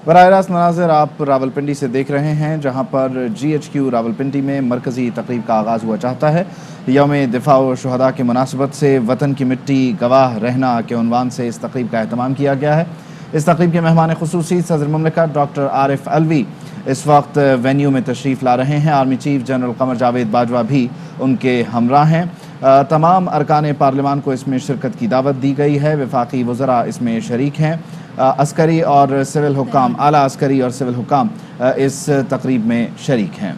براہ راست مناظر آپ راولپنڈی سے دیکھ رہے ہیں، جہاں پر جی ایچ کیو راولپنڈی میں مرکزی تقریب کا آغاز ہوا چاہتا ہے۔ یوم دفاع و شہداء کی مناسبت سے وطن کی مٹی گواہ رہنا کے عنوان سے اس تقریب کا اہتمام کیا گیا ہے۔ اس تقریب کے مہمان خصوصی صدر مملکت ڈاکٹر عارف علوی اس وقت وینیو میں تشریف لا رہے ہیں۔ Army chief general Qamar Javed Bajwa بھی ان کے ہمراہ ہیں۔ تمام ارکان پارلیمان کو اس میں شرکت کی دعوت دی گئی ہے۔ وفاقی وزراء اس میں شریک ہیں۔ عسکری اور سول حکام، اعلیٰ عسکری اور سول حکام اس تقریب میں شریک ہیں۔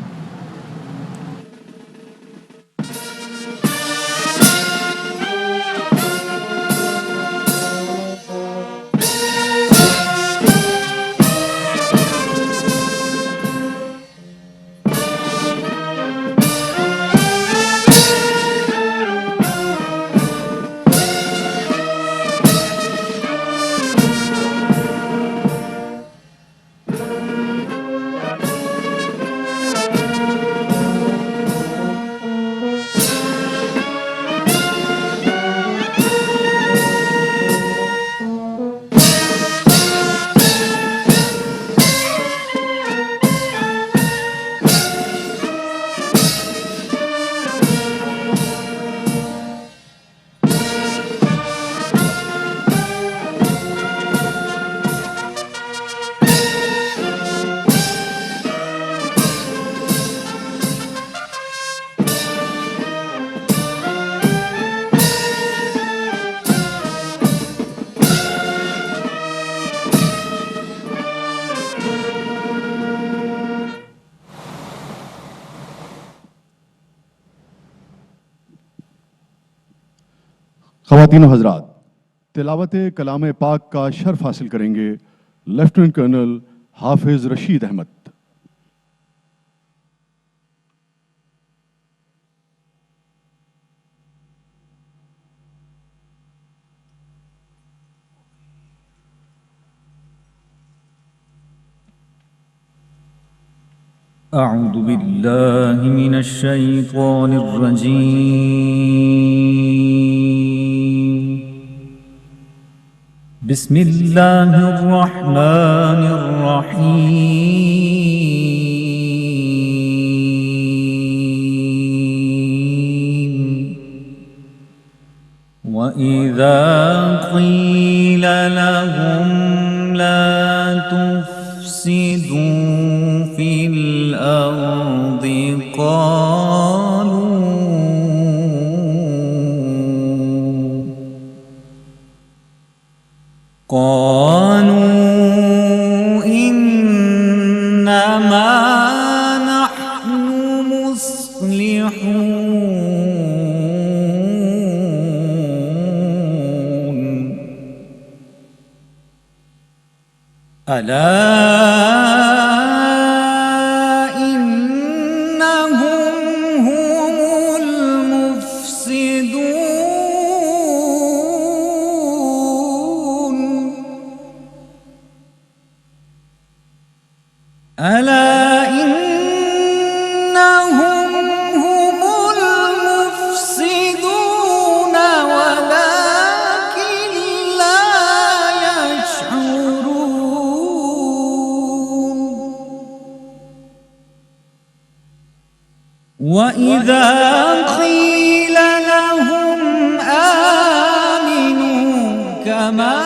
خواتین و حضرات، تلاوت کلام پاک کا شرف حاصل کریں گے لیفٹیننٹ کرنل حافظ رشید احمد۔ اعوذ باللہ من الشیطان الرجیم، بسم اللہ الرحمن الرحیم۔ وَإِذَا قِيلَ لَهُمْ لَا تُفْسِدُوا فِي الْأَرْضِ قالوا إنما نحن مصلحون ألا إنهم هم المفسدون ألا إنهم هم المفسدون ولكن لا يشعرون وَإِذَا قِيلَ لَهُمْ آمِنُوا كَمَا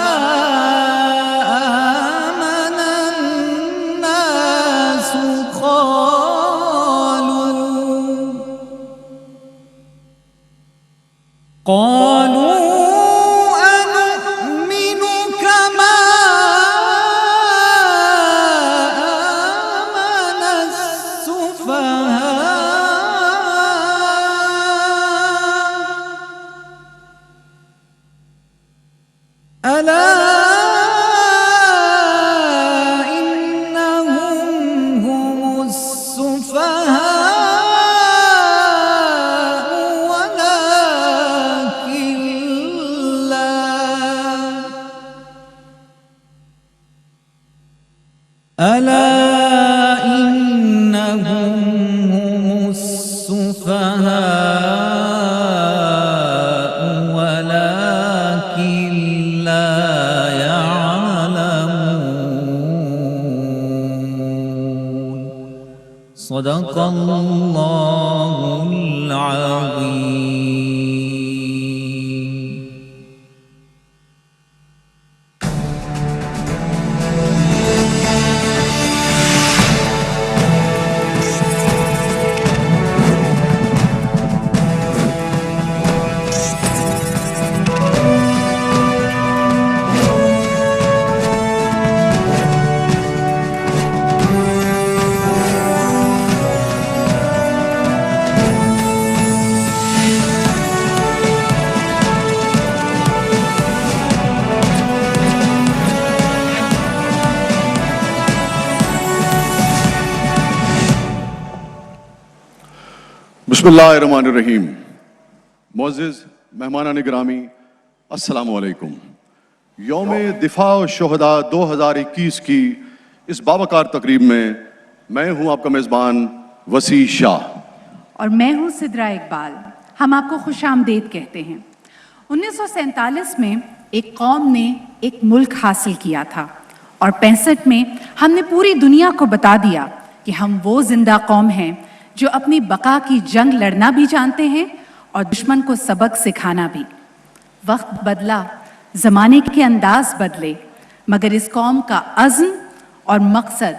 آمَنَ النَّاسُ قالوا أنؤمن كما آمن السفهاء ألا إنهم هم السفهاء ولكن لا ألا إنهم هم السفهاء ولكن لا يعلمون صدق اللہ العظیم. بسم اللہ الرحمن الرحیم. معزز مہمانان گرامی، السلام علیکم. یوم دفاع الشہداء 2021 کی اس باوقار تقریب میں ہوں آپ کا میزبان وسیع شاہ. اور میں ہوں سدرا اقبال. ہم آپ کو خوش آمدید کہتے ہیں. 1947 میں ایک قوم نے ایک ملک حاصل کیا تھا اور 65 میں ہم نے پوری دنیا کو بتا دیا کہ ہم وہ زندہ قوم ہیں جو اپنی بقا کی جنگ لڑنا بھی جانتے ہیں اور دشمن کو سبق سکھانا بھی. وقت بدلا، زمانے کے انداز بدلے، مگر اس قوم کا عزم اور مقصد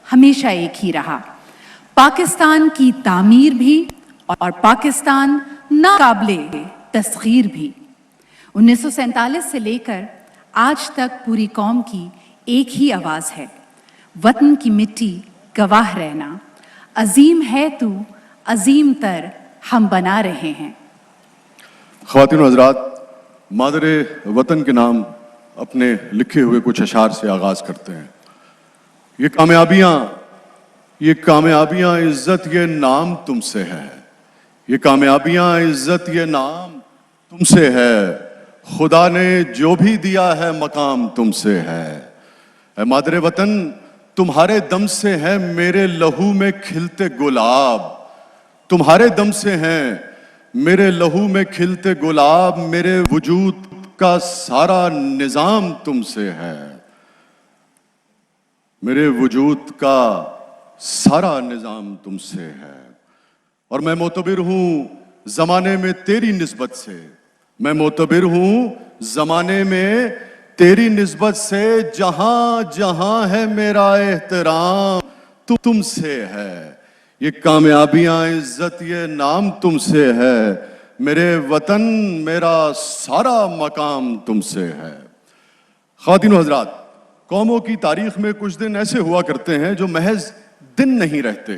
ہمیشہ ایک ہی رہا: پاکستان کی تعمیر بھی اور پاکستان ناقابل تسخیر بھی. 1947 سے لے کر آج تک پوری قوم کی ایک ہی آواز ہے: وطن کی مٹی گواہ رہنا، عظیم ہے تو عظیم تر ہم بنا رہے ہیں. خواتین و حضرات، مادر وطن کے نام اپنے لکھے ہوئے کچھ اشعار سے آغاز کرتے ہیں. یہ کامیابیاں عزت یہ نام تم سے ہے، یہ کامیابیاں عزت یہ نام تم سے ہے، خدا نے جو بھی دیا ہے مقام تم سے ہے. اے مادر وطن، تمہارے دم سے ہیں میرے لہو میں کھلتے گلاب، تمہارے دم سے ہیں میرے لہو میں کھلتے گلاب، میرے وجود کا سارا نظام تم سے ہے، میرے وجود کا سارا نظام تم سے ہے. اور میں معتبر ہوں زمانے میں تیری نسبت سے، میں معتبر ہوں زمانے میں تیری نسبت سے، جہاں جہاں ہے میرا احترام تو تم سے ہے. یہ کامیابیاں عزت یہ نام تم سے ہے، میرے وطن میرا سارا مقام تم سے ہے. خواتین و حضرات، قوموں کی تاریخ میں کچھ دن ایسے ہوا کرتے ہیں جو محض دن نہیں رہتے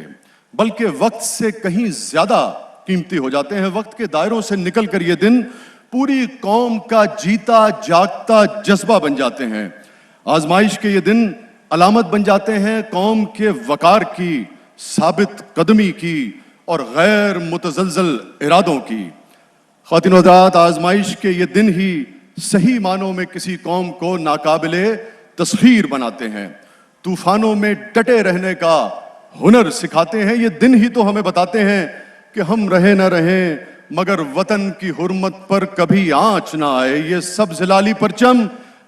بلکہ وقت سے کہیں زیادہ قیمتی ہو جاتے ہیں. وقت کے دائروں سے نکل کر یہ دن پوری قوم کا جیتا جاگتا جذبہ بن جاتے ہیں. آزمائش کے یہ دن علامت بن جاتے ہیں قوم کے وقار کی، ثابت قدمی کی اور غیر متزلزل ارادوں کی. خواتین و حضرات، آزمائش کے یہ دن ہی صحیح معنوں میں کسی قوم کو ناقابل تسخیر بناتے ہیں، طوفانوں میں ڈٹے رہنے کا ہنر سکھاتے ہیں. یہ دن ہی تو ہمیں بتاتے ہیں کہ ہم رہیں نہ رہیں مگر وطن کی حرمت پر کبھی آنچ نہ آئے، یہ سبز لالی پرچم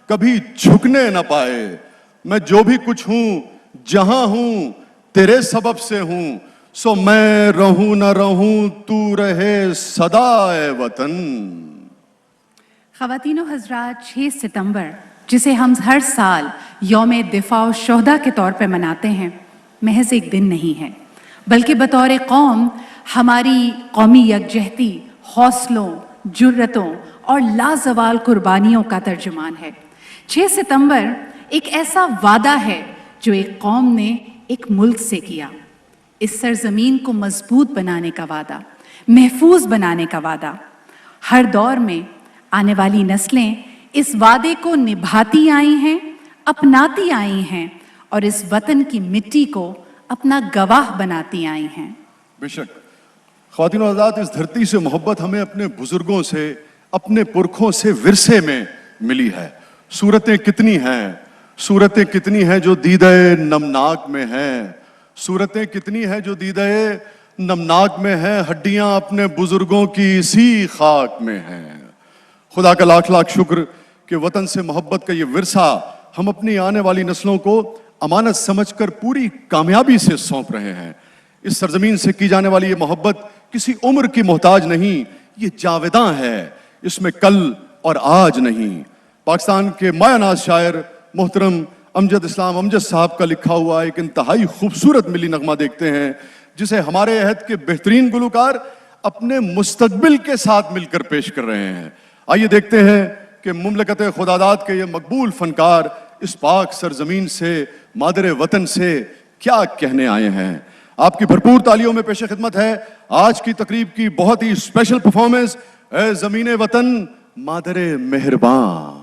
کبھی جھکنے نہ پائے. میں جو بھی کچھ ہوں جہاں ہوں تیرے سبب سے ہوں، سو میں رہوں نہ رہوں تو رہے صدا اے وطن. خواتین و حضرات، 6 ستمبر جسے ہم ہر سال یوم دفاع الشہداء کے طور پہ مناتے ہیں، محض ایک دن نہیں ہے بلکہ بطور قوم ہماری قومی یکجہتی، حوصلوں، جرتوں اور لازوال قربانیوں کا ترجمان ہے. 6 ستمبر ایک ایسا وعدہ ہے جو ایک قوم نے ایک ملک سے کیا. اس سرزمین کو مضبوط بنانے کا وعدہ، محفوظ بنانے کا وعدہ. ہر دور میں آنے والی نسلیں اس وعدے کو نبھاتی آئی ہیں، اپناتی آئی ہیں اور اس وطن کی مٹی کو اپنا گواہ بناتی آئی ہیں. بے شک خواتین و حضرات، اس دھرتی سے محبت ہمیں اپنے بزرگوں سے، اپنے پرکھوں سے ورثے میں ملی ہے. صورتیں کتنی ہیں جو دیدہ نمناک میں ہیں، صورتیں کتنی ہیں جو دیدہ نمناک میں ہیں، ہڈیاں اپنے بزرگوں کی اسی خاک میں ہیں. خدا کا لاکھ لاکھ شکر کہ وطن سے محبت کا یہ ورثہ ہم اپنی آنے والی نسلوں کو امانت سمجھ کر پوری کامیابی سے سونپ رہے ہیں. اس سرزمین سے کی جانے والی یہ محبت کسی عمر کی محتاج نہیں، یہ جاوداں ہے، اس میں کل اور آج نہیں۔ پاکستان کے مایہ ناز شاعر محترم امجد اسلام امجد صاحب کا لکھا ہوا ایک انتہائی خوبصورت ملی نغمہ دیکھتے ہیں، جسے ہمارے عہد کے بہترین گلوکار اپنے مستقبل کے ساتھ مل کر پیش کر رہے ہیں۔ آئیے دیکھتے ہیں کہ مملکت خداداد کے یہ مقبول فنکار اس پاک سرزمین سے، مادر وطن سے کیا کہنے آئے ہیں۔ آپ کی بھرپور تالیوں میں پیش خدمت ہے آج کی تقریب کی بہت ہی اسپیشل پرفارمنس، اے زمین وطن مادر مہربان۔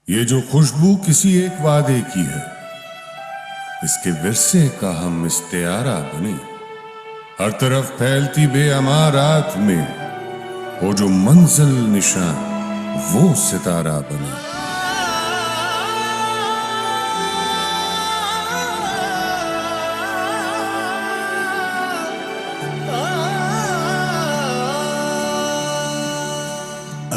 یہ جو خوشبو کسی ایک وعدے کی ہے، اس کے ورثے کا ہم استعارہ بنے، ہر طرف پھیلتی بے امارات میں ہو جو منزل نشان وہ ستارہ بنے۔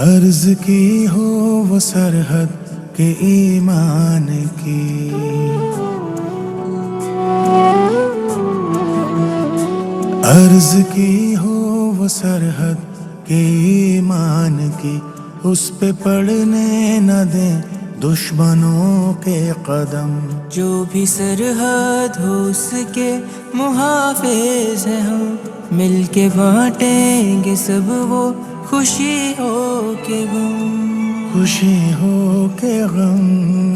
عرض کی ہو وہ سرحد کے ایمان کی، عرض کی ہو وہ سرحد کے ایمان کی، اس پہ پڑنے نہ دیں دشمنوں کے قدم، جو بھی سرحد ہو اس کے محافظ ہیں ہم، مل کے بانٹیں گے سب وہ خوشی ہو کے غم، خوشی ہو کے غم،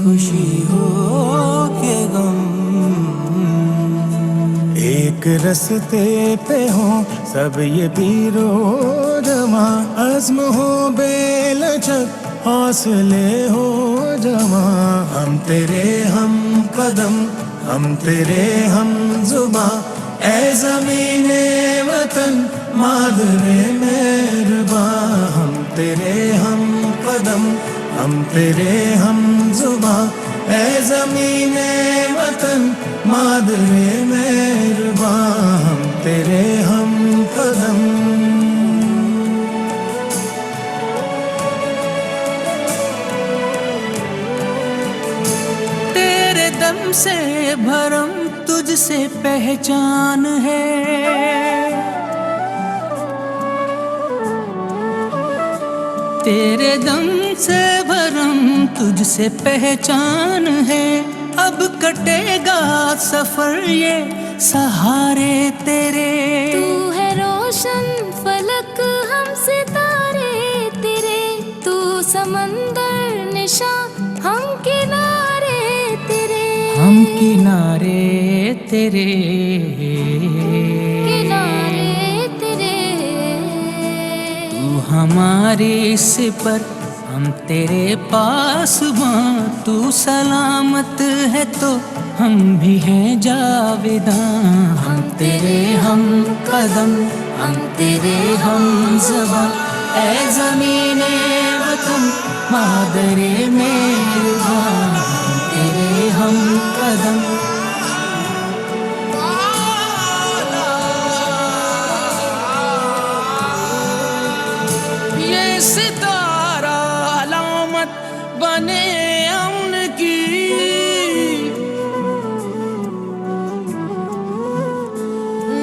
خوشی ہو کے غم۔ ایک رستے پہ ہوں سب یہ پیر و جمع، عزم ہو بے لچک حوصلے ہو جمع، ہم تیرے ہم قدم ہم تیرے ہم زباں، اے زمین وطن مادر مہرباں، ہم تیرے ہم قدم ہم تیرے ہم زباں، اے زمین وطن مادر مہرباں، ہم تیرے ہم قدم۔ تیرے دم سے بھرم تجھ سے پہچان ہے، تیرے دم سے بھرم تجھ سے پہچان ہے، اب کٹے گا سفر یہ سہارے تیرے، تو ہے روشن فلک ہم ستارے تیرے، تو سمندر نشان ہم کنارے تیرے، ہم کنارے تیرے، کنارے تیرے، تو ہماری سپر ہم تیرے پاس باں، تو سلامت ہے تو ہم بھی ہیں جاوداں، ہم تیرے ہم قدم ہم تیرے ہم زباں، اے زمین وطن مادر مہرباں، ہم تیرے ہم قدم۔ یہ ستارہ علامت بنے امن کی،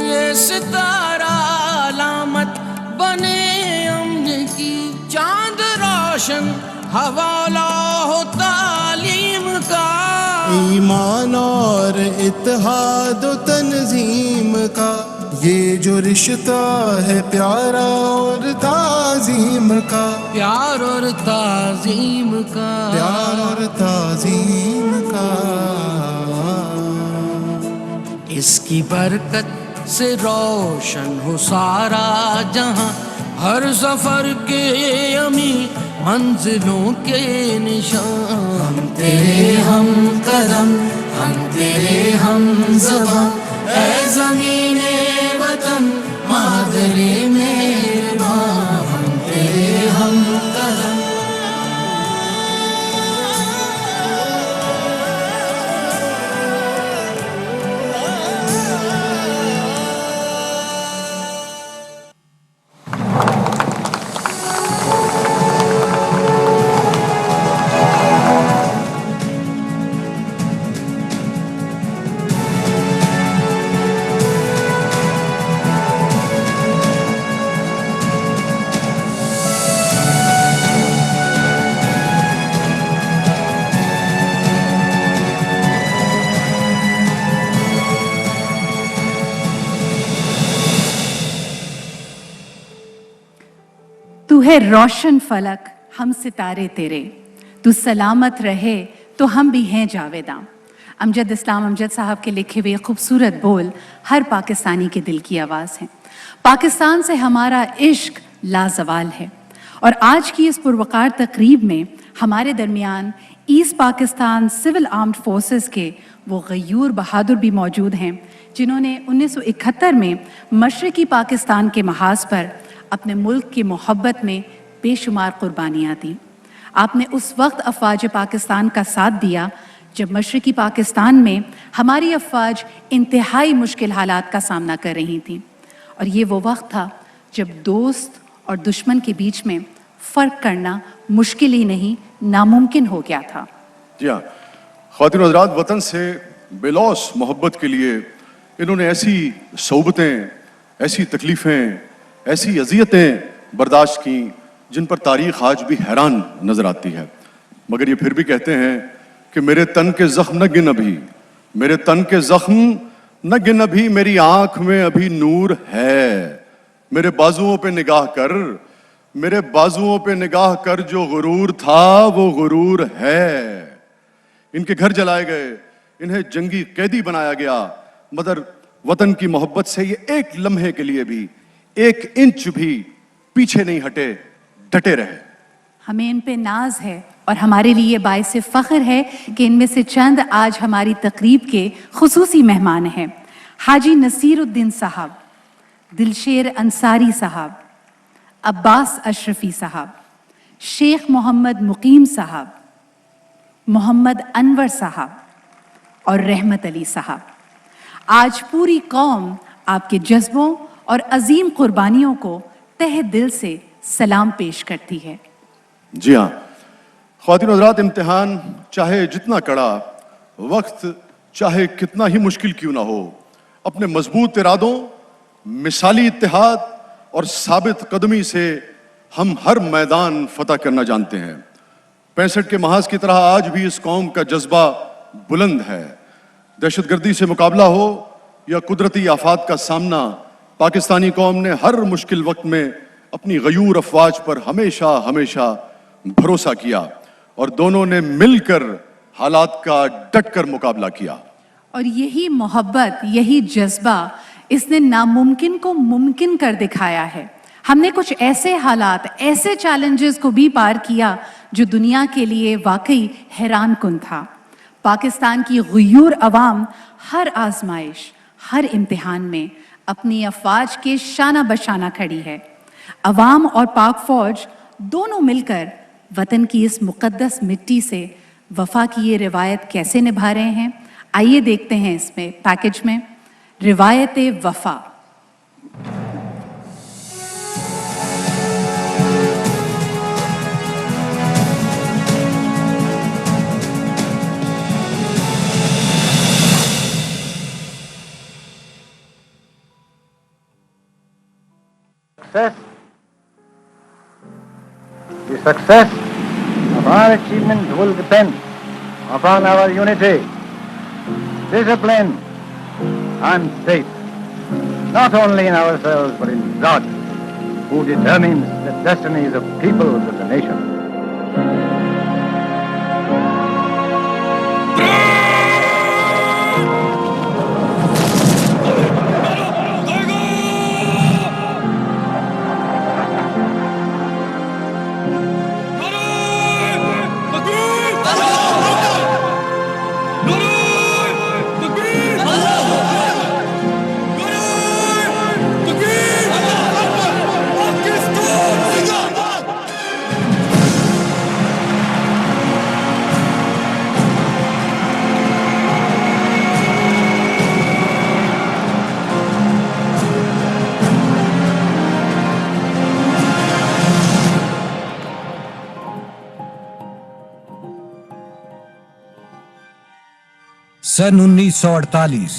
یہ ستارہ علامت بنے امن کی، چاند روشن حوالہ ہو تعلیم کا، ایمان اور اتحاد و تنظیم کا، یہ جو رشتہ ہے پیارا اور تعظیم کا، پیار اور تعظیم کا، پیار اور تعظیم کا، اس کی برکت سے روشن ہو سارا جہاں، ہر سفر کے امی منزلوں کے نشان، ہم تیرے ہم قدم ہم تیرے ہم زباں، اے زمین وطن مادر میں है रोशन फलक हम सितारे तेरे, तू सलामत रहे तो हम भी हैं जावेदां। अमजद इस्लाम अमजद साहब के लिखे हुए खूबसूरत बोल हर पाकिस्तानी के दिल की आवाज़ हैं। पाकिस्तान से हमारा इश्क लाजवाल है और आज की इस पुरवकार तकरीब में हमारे दरमियान East Pakistan civil armed forces के वो गयूर बहादुर भी मौजूद हैं जिन्होंने 1971 में मशरक़ी पाकिस्तान के महाज पर अपने मुल्क की मोहब्बत में बेशुमार कुर्बानियाँ दी। आपने उस वक्त अफवाज पाकिस्तान का साथ दिया जब मशरक़ी पाकिस्तान में हमारी अफवाज इंतहाई मुश्किल हालात का सामना कर रही थी और ये वो वक्त था जब दोस्त और दुश्मन के बीच में फ़र्क करना मुश्किल ही नहीं नामुमकिन हो गया था। जी हाँ, ख़वातीन और हज़रात, वतन से बेलौस मोहब्बत के लिए इन्होंने ऐसी सोबतें, ऐसी तकलीफ़ें, ऐसी अज़ियतें बर्दाश्त की जिन पर तारीख़ आज भी हैरान नज़र आती है। मगर ये फिर भी कहते हैं कि मेरे तन के ज़ख्म न गिन अभी, मेरे तन के ज़ख्म न गिन अभी, मेरी आँख में अभी नूर है। मेरे बाजुओं पे निगाह कर, मेरे बाजुओं पे निगाह कर, जो गुरूर था वो गुरूर है। इनके घर जलाए गए, इन्हें जंगी कैदी बनाया गया, मगर वतन की मोहब्बत से ये एक लम्हे के लिए भी, एक इंच भी पीछे नहीं हटे, डटे रहे। हमें इन पे नाज है और हमारे लिए बाइस फ़ख्र है कि इनमें से चंद आज हमारी तकरीब के खुसूसी मेहमान हैं। हाजी नसीरुद्दीन साहब, दिलशेर अंसारी साहब, अब्बास अशरफी साहब, शेख मोहम्मद मुकीम साहब, मोहम्मद अनवर साहब और रहमत अली साहब। आज पूरी कौम आपके जज्बों और अजीम कुर्बानियों को तहे दिल से सलाम पेश करती है। जी हाँ, ख़वातीन और हज़रात, इम्तिहान चाहे जितना कड़ा, वक्त चाहे कितना ही मुश्किल क्यों ना हो, अपने मजबूत इरादों, मिसाली इत्तेहाद और साबित कदमी से हम हर मैदान फतह करना जानते हैं। 65 के महाज की तरह आज भी इस कौम का जज्बा बुलंद है। दहशतगर्दी से मुकाबला हो या कुदरती आफात का सामना, पाकिस्तानी कौम ने हर मुश्किल वक्त में अपनी गयूर अफवाज पर हमेशा हमेशा भरोसा किया और दोनों ने मिलकर हालात का डटकर मुकाबला किया। और यही मोहब्बत, यही जज्बा इसने नामुमकिन को मुमकिन कर दिखाया है। हमने कुछ ऐसे हालात, ऐसे चैलेंजेस को भी पार किया जो दुनिया के लिए वाकई हैरान कुन था। पाकिस्तान की गयूर अवाम हर आजमाइश, हर इम्तिहान में अपनी अफवाज के शाना बशाना खड़ी है। अवाम और पाक फौज दोनों मिलकर वतन की इस मुक़द्दस मिट्टी से वफा की ये रिवायत कैसे निभा रहे हैं, आइए देखते हैं इसमें पैकेज में रिवायत वफा। The success of our achievements will depend upon our unity, discipline, and faith, not only in ourselves but in God, who determines the destinies of peoples of the nation. सन 1948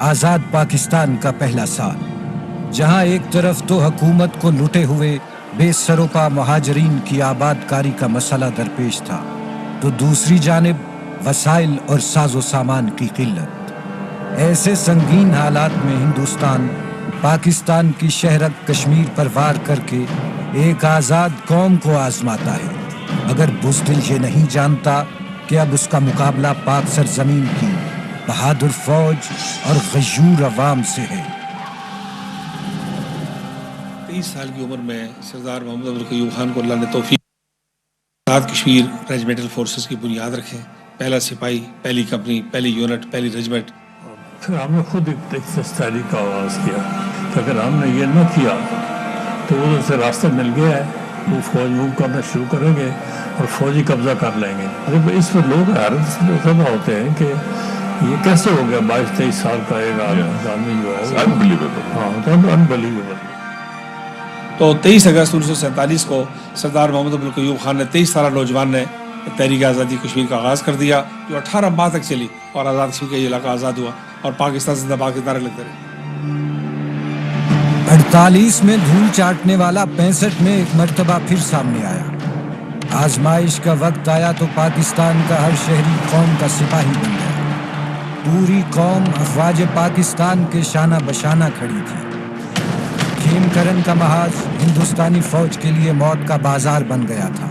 आज़ाद पाकिस्तान का पहला साल, जहां एक तरफ तो हुकूमत को लुटे हुए बेसरोपा महाजरीन की आबादकारी का मसला दरपेश था, तो दूसरी जानिब वसाइल और साजो सामान की किल्लत। ऐसे संगीन हालात में हिंदुस्तान पाकिस्तान की शहरत कश्मीर पर वार करके ایک آزاد قوم کو آزماتا ہے اگر بزدل یہ نہیں جانتا کہ اب اس کا مقابلہ پاک سرزمین کی بہادر فوج اور غیور عوام سے ہے۔ 23 سال کی عمر میں سردار محمد عبدالقیوم خان کو اللہ نے توفیق آزاد کشمیر ریجمنٹل فورسز کی بنیاد رکھے، پہلا سپاہی، پہلی کمپنی، پہلی یونٹ، پہلی ریجمنٹ۔ پھر ہم نے خود ایک تحریک کا آغاز کیا کہ اگر ہم نے یہ نہ کیا تو ادھر سے راستہ مل گیا ہے، وہ فوج موو کرنا شروع کریں گے اور فوجی قبضہ کر لیں گے۔ اس پر لوگ حیرت زدہ ہوتے ہیں کہ یہ کیسے ہو گیا 22-23 سال کا ایک آدمی جو ہے انبلیویبل۔ تو 23 اگست 1947 کو سردار محمد عبدالقیوم خان نے 23 سالہ نوجوان نے تحریک آزادی کشمیر کا آغاز کر دیا، جو 18 ماہ تک چلی اور آزاد کشمیر کا یہ علاقہ آزاد ہوا اور پاکستان زندہ باد کے نعرے لگتے رہے۔ 48 میں دھول چاٹنے والا 65 میں ایک مرتبہ پھر سامنے آیا۔ آزمائش کا وقت آیا تو پاکستان کا ہر شہری قوم کا سپاہی بن گیا۔ پوری قوم افواج پاکستان کے شانہ بشانہ کھڑی تھی۔ کھیم کرن کا محاذ ہندوستانی فوج کے لیے موت کا بازار بن گیا تھا۔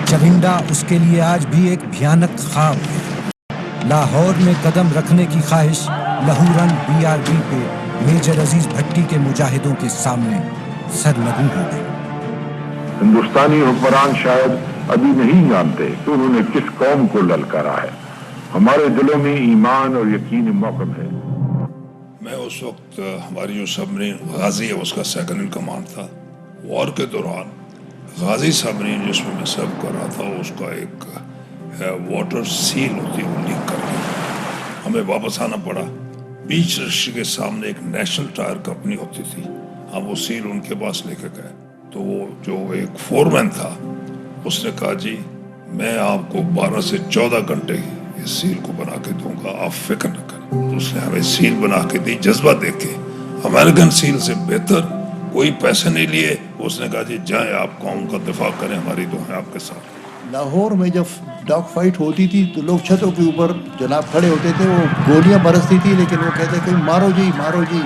چونڈا اس کے لیے آج بھی ایک بھیانک خواب ہے۔ لاہور میں قدم رکھنے کی خواہش لہورن BRD پہ میجر عزیز بھٹی کے مجاہدوں کے سامنے سرنگوں ہو گئی۔ ہندوستانی حکمران شاید ابھی نہیں جانتے کہ انہوں نے کس قوم کو للکارا ہے۔ ہمارے دلوں میں ایمان اور یقین محکم ہے۔ میں اس وقت ہماری جو سبمرین غازی ہے اس کا سیکنڈ ان کمانڈ تھا۔ وار کے دوران غازی سبمرین جس میں میں سرو کر رہا تھا اس کا ایک واٹر سیل ہوتی ہے وہ لیک کر گئی، ہمیں واپس آنا پڑا۔ بیچ رشی کے سامنے ایک نیشنل ٹائر کمپنی ہوتی تھی، ہم وہ سیل ان کے پاس لے کے گئے تو وہ جو ایک فورمین تھا اس نے کہا جی میں آپ کو 12 سے 14 گھنٹے اس سیل کو بنا کے دوں گا، آپ فکر نہ کریں۔ تو اس نے ہمیں سیل بنا کے دی، جذبہ دیکھ کے امریکن سیل سے بہتر، کوئی پیسے نہیں لیے۔ اس نے کہا جی جائیں آپ قوم کا دفاع کریں، ہماری دعائیں آپ کے ساتھ۔ لاہور میں جب ڈاگ فائٹ ہوتی تھی تو لوگ چھتوں کے اوپر جناب کھڑے ہوتے تھے، وہ گولیاں برستی تھی لیکن وہ کہتے کہ مارو جی مارو جی،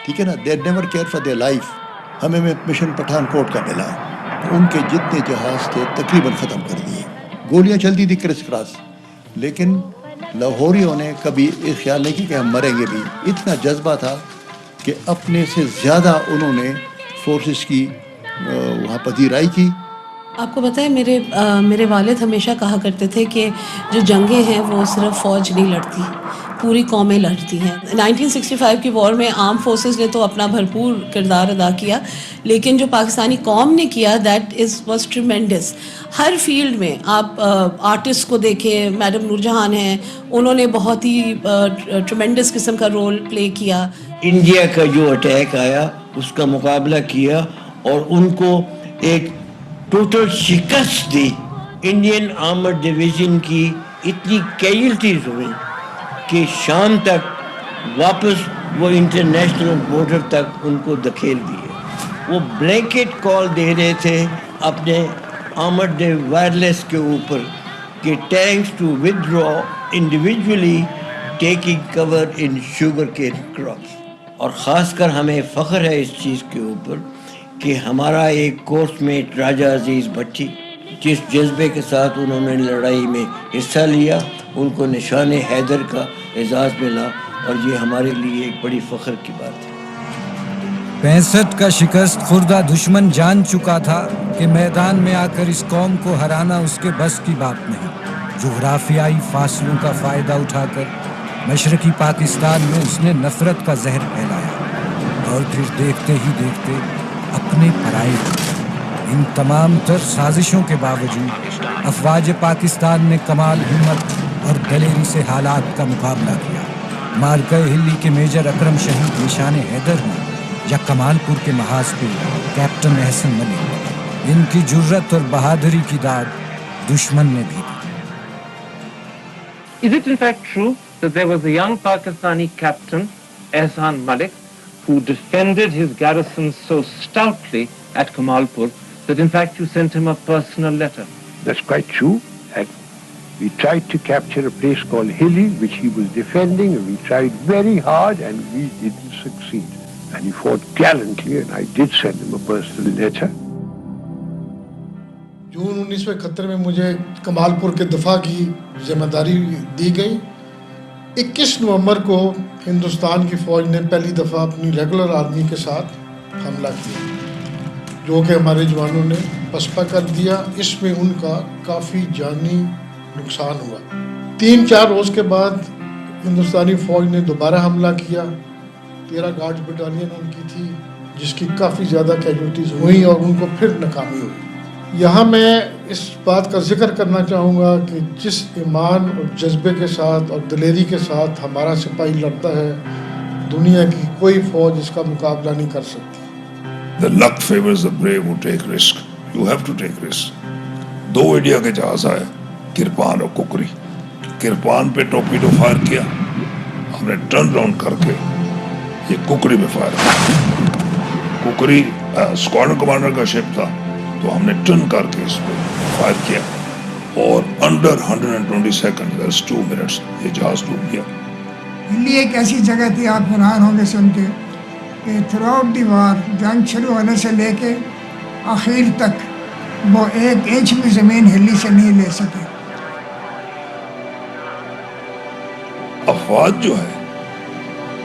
ٹھیک ہے نا، they never care for their life. ہمیں مشن پٹھان کوٹ کا ملا، ان کے جتنے جہاز تھے تقریباً ختم کر دیے، گولیاں چلتی تھی کرس کراس، لیکن لاہوریوں نے کبھی یہ خیال نہیں کی کہ ہم مریں گے بھی۔ اتنا جذبہ تھا کہ اپنے سے زیادہ انہوں نے فورسز کی وہاں پذیرائی کی۔ آپ کو پتہ ہے میرے والد ہمیشہ کہا کرتے تھے کہ جو جنگیں ہیں وہ صرف فوج نہیں لڑتی، پوری قومیں لڑتی ہیں۔ 1965 کی وار میں آرم فورسز نے تو اپنا بھرپور کردار ادا کیا، لیکن جو پاکستانی قوم نے کیا that was tremendous. Hare field میں آپ آرٹسٹ کو دیکھیں، میڈم نور جہان ہیں، انہوں نے بہت ہی ٹریمینڈس قسم کا رول پلے کیا۔ انڈیا کا جو اٹیک آیا اس کا مقابلہ کیا اور ان کو ایک ٹوٹل شکست دی۔ انڈین آرمڈ ڈویژن کی اتنی کیجولٹیز ہوئی کہ شام تک واپس وہ انٹرنیشنل بارڈر تک ان کو دھکیل دیے۔ وہ بلینکٹ کال دے رہے تھے اپنے آرمڈ وائرلیس کے اوپر کہ tanks to withdraw individually taking cover in sugar cane crops. اور خاص کر ہمیں فخر ہے اس چیز کے اوپر کہ ہمارا ایک کورس میٹ راجہ عزیز بھٹی جس جذبے کے ساتھ انہوں نے لڑائی میں حصہ لیا، ان کو نشان حیدر کا اعزاز ملا، اور یہ ہمارے لیے ایک بڑی فخر کی بات ہے۔ 65 کا شکست خوردہ دشمن جان چکا تھا کہ میدان میں آ کر اس قوم کو ہرانا اس کے بس کی بات نہیں۔ جغرافیائی فاصلوں کا فائدہ اٹھا کر مشرقی پاکستان میں اس نے نفرت کا زہر پھیلایا اور پھر دیکھتے ہی دیکھتے اپنے پرائے۔ ان تمام تر سازشوں کے باوجود افواج پاکستان نے کمال ہمت اور دلیری سے حالات کا مقابلہ کیا۔ مارکہ ہلی کے میجر اکرم شہید نشان حیدر ہوں یا کمال پور کے محاذ پہ کیپٹن احسن ملک، ان کی جرت اور بہادری کی داد دشمن نے بھی دی۔ Is it in fact true that there was a young Pakistani captain, Ehsan Malik, who defended his garrison so stoutly at Kamalpur that in fact you sent him a personal letter? That's quite true. We tried to capture a place called Hilly, which he was defending, and we tried very hard and we didn't succeed. And he fought gallantly, and I did send him a personal letter. जून 1971 में मुझे कमालपुर के दफा की जिम्मेदारी दी गई। 21 नवंबर को हिंदुस्तान की फ़ौज ने पहली दफ़ा अपनी रेगुलर आर्मी के साथ हमला किया, जो कि हमारे जवानों ने पसपा कर दिया। इसमें उनका काफ़ी जानी नुकसान हुआ। 3-4 रोज़ के बाद हिंदुस्तानी फ़ौज ने दोबारा हमला किया। 13 गार्ड्स बटालियन उनकी थी, जिसकी काफ़ी ज़्यादा कैजुअल्टीज़ हुई और उनको फिर नाकामी हुई। यहाँ मैं इस बात का जिक्र करना चाहूँगा कि जिस ईमान और जज्बे के साथ और दिलेरी के साथ हमारा सिपाही लड़ता है, दुनिया की कोई फ़ौज इसका मुकाबला नहीं कर सकती। The luck favors the brave who take risk. You have to take risk. 2 India के जहाज आए, किरपान और कुकरी। किरपान पे टॉर्पीडो फायर किया, हमने टर्न राउंड करके ये कुकरी में फायर किया। कुकरी स्क्वाड्रन कमांडर का शिप था, तो हमने टर्न करके इस पर फायर किया और अंडर 120 सेकंड, that's 2 minutes, ये जहाज डूब गया। दिल्ली एक ऐसी जगह थी, आप हैरान होंगे सुन के, कि थ्रू आउट दी वार, जंग शुरू होने से लेके आखिर तक वो 1 इंच भी ज़मीन हिली से नहीं ले सके। अफवाज जो है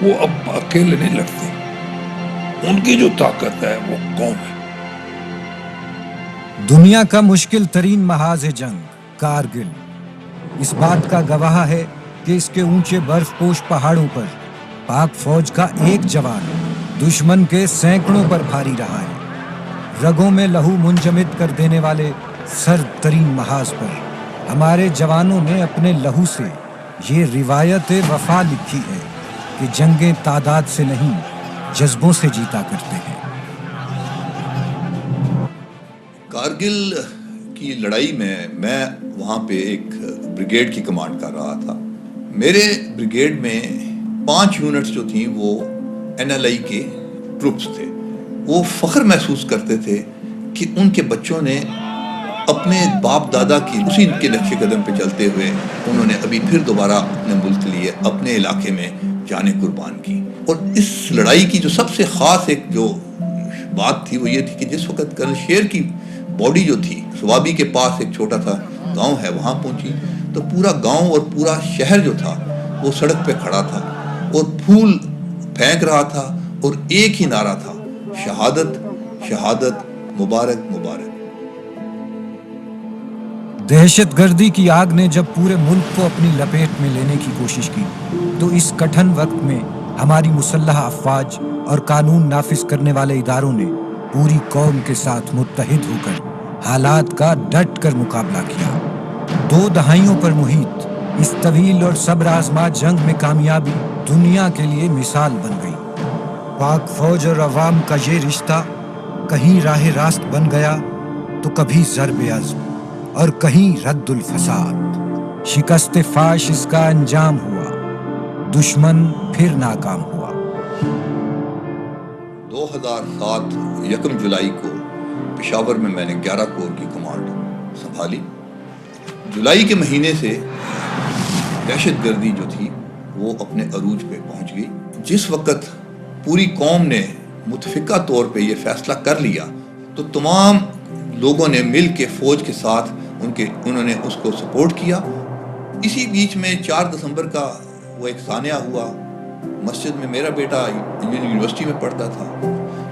वो अब अकेले नहीं लड़ते, उनकी जो ताकत है वो कौम है। दुनिया का मुश्किल तरीन महाज जंग कारगिल इस बात का गवाह है कि इसके ऊंचे बर्फपोश पहाड़ों पर पाक फौज का एक जवान दुश्मन के सैकड़ों पर भारी रहा है। रगों में लहू मुंजमद कर देने वाले सर्द तरीन महाज पर हमारे जवानों ने अपने लहू से ये रिवायत वफा लिखी है कि जंगें तादाद से नहीं, जज्बों से जीता करते हैं। कारगिल की लड़ाई में मैं वहाँ पे एक ब्रिगेड की कमांड कर रहा था। मेरे ब्रिगेड में 5 यूनिट्स जो थी वो NLI के ट्रुप्स थे। वो फ़ख्र महसूस करते थे कि उनके बच्चों ने अपने बाप दादा की उसी के नक्शे कदम पे चलते हुए उन्होंने अभी फिर दोबारा अपने मुल्क के लिए अपने इलाके में जाने कुर्बान की। और इस लड़ाई की जो सबसे ख़ास एक जो बात थी वो ये थी कि जिस वक्त कर्नल शेर की बॉडी जो थी स्वाबी के पास एक छोटा सा गांव है वहाँ पहुँची, तो पूरा गांव और पूरा शहर जो था वो सड़क पे खड़ा था और फूल फेंक रहा था और एक ही नारा था, शहादत शहादत, मुबारक मुबारक। दहशतगर्दी की आग ने जब पूरे मुल्क को अपनी लपेट में लेने की कोशिश की, तो इस कठिन वक्त में हमारी मुसल्लह अफवाज और कानून नाफिज करने वाले इदारों ने पूरी कौम के साथ मुत्तहिद होकर हालात का डट कर मुकाबला किया। 2 दहाइयों पर मुहित इस तवील और सब्र आज़मा जंग में कामयाबी दुनिया के लिए मिसाल बन गई। पाक फौज और अवाम का ये रिश्ता कहीं राह रास्त बन गया तो कभी ज़र्ब अज़्म और कहीं रद्दुल फसाद। शिकस्त फाश इसका अंजाम हुआ, दुश्मन फिर नाकाम हुआ। 2007 1 जुलाई को पेशावर में मैंने 11 कोर की कमांड संभाली। जुलाई के महीने से दहशतगर्दी जो थी वो अपने अरूज पे पहुंच गई। जिस वक्त पूरी कौम ने मुतफिका तौर पे ये फैसला कर लिया, तो तमाम लोगों ने मिल के फ़ौज के साथ उन्होंने उसको सपोर्ट किया। इसी बीच में 4 दिसंबर का वो एक सानिया हुआ। मस्जिद में मेरा बेटा यूनिवर्सिटी में पढ़ता था,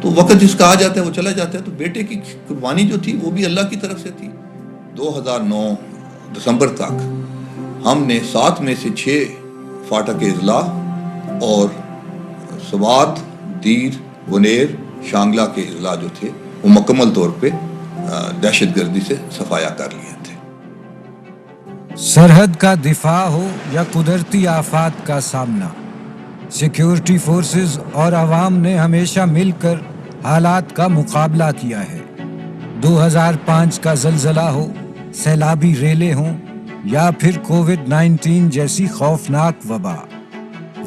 तो वक्त जिसका आ जाता है वो चला जाता है, तो बेटे की कुर्बानी जो थी वो भी अल्लाह की तरफ से थी। 2009 दिसंबर तक हमने 7 में से 6 फाटक इजला और सवात, दीर, वनेर, शांगला के इजला जो थे वो मुकम्मल तौर पे दहशतगर्दी से सफाया कर लिए थे। सरहद का दिफा हो या कुदरती आफात का सामना, सिक्योरिटी फोर्सेस और आवाम ने हमेशा मिलकर हालात का मुकाबला किया है। 2005 का ज़लज़ला हो, सैलाबी रेले हों या फिर कोविड-19 जैसी खौफनाक वबा,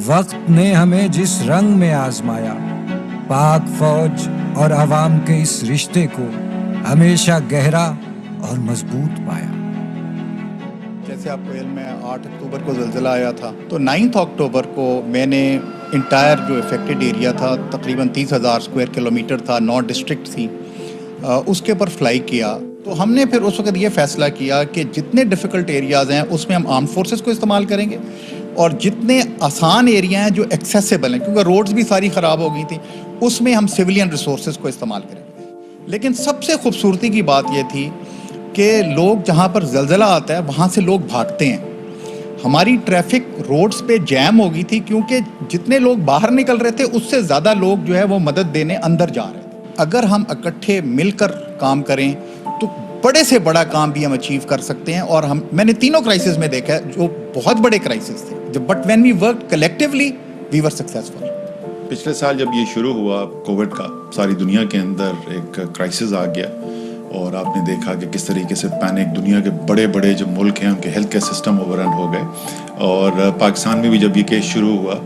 वक्त ने हमें जिस रंग में आजमाया, पाक फौज और आवाम के इस रिश्ते को हमेशा गहरा और मजबूत पाया। जैसे आपको इल्म है 8 अक्टूबर को ज़लज़ला आया था, तो 9 अक्टूबर को मैंने इंटायर जो इफ़ेक्टेड एरिया था तकरीबन 30,000 स्क्वायर किलोमीटर था, 9 डिस्ट्रिक्ट थी, उसके ऊपर फ्लाई किया। تو ہم نے پھر اس وقت یہ فیصلہ کیا کہ جتنے ڈیفیکلٹ ایریاز ہیں اس میں ہم آرم فورسز کو استعمال کریں گے، اور جتنے آسان ایریا ہیں جو ایکسیسیبل ہیں، کیونکہ روڈز بھی ساری خراب ہو گئی تھیں، اس میں ہم سویلین ریسورسز کو استعمال کریں گے. لیکن سب سے خوبصورتی کی بات یہ تھی کہ لوگ جہاں پر زلزلہ آتا ہے وہاں سے لوگ بھاگتے ہیں. ہماری ٹریفک روڈز پہ جیم ہو گئی تھی کیونکہ جتنے لوگ باہر نکل رہے تھے اس سے زیادہ لوگ جو ہے وہ مدد دینے اندر جا رہے تھے. اگر ہم اکٹھے مل کر کام کریں تو بڑے سے بڑا کام بھی ہم اچیو کر سکتے ہیں. اور میں نے تینوں کرائسس میں دیکھا ہے جو بہت بڑے کرائسس تھے، but when we work collectively we were successful. پچھلے سال جب یہ شروع ہوا کووڈ کا، ساری دنیا کے اندر ایک کرائسس آ گیا، اور آپ نے دیکھا کہ کس طریقے سے پینک، دنیا کے بڑے بڑے جو ملک ہیں ان کے health care system overrun ہو گئے. اور پاکستان میں بھی جب یہ کیس شروع ہوا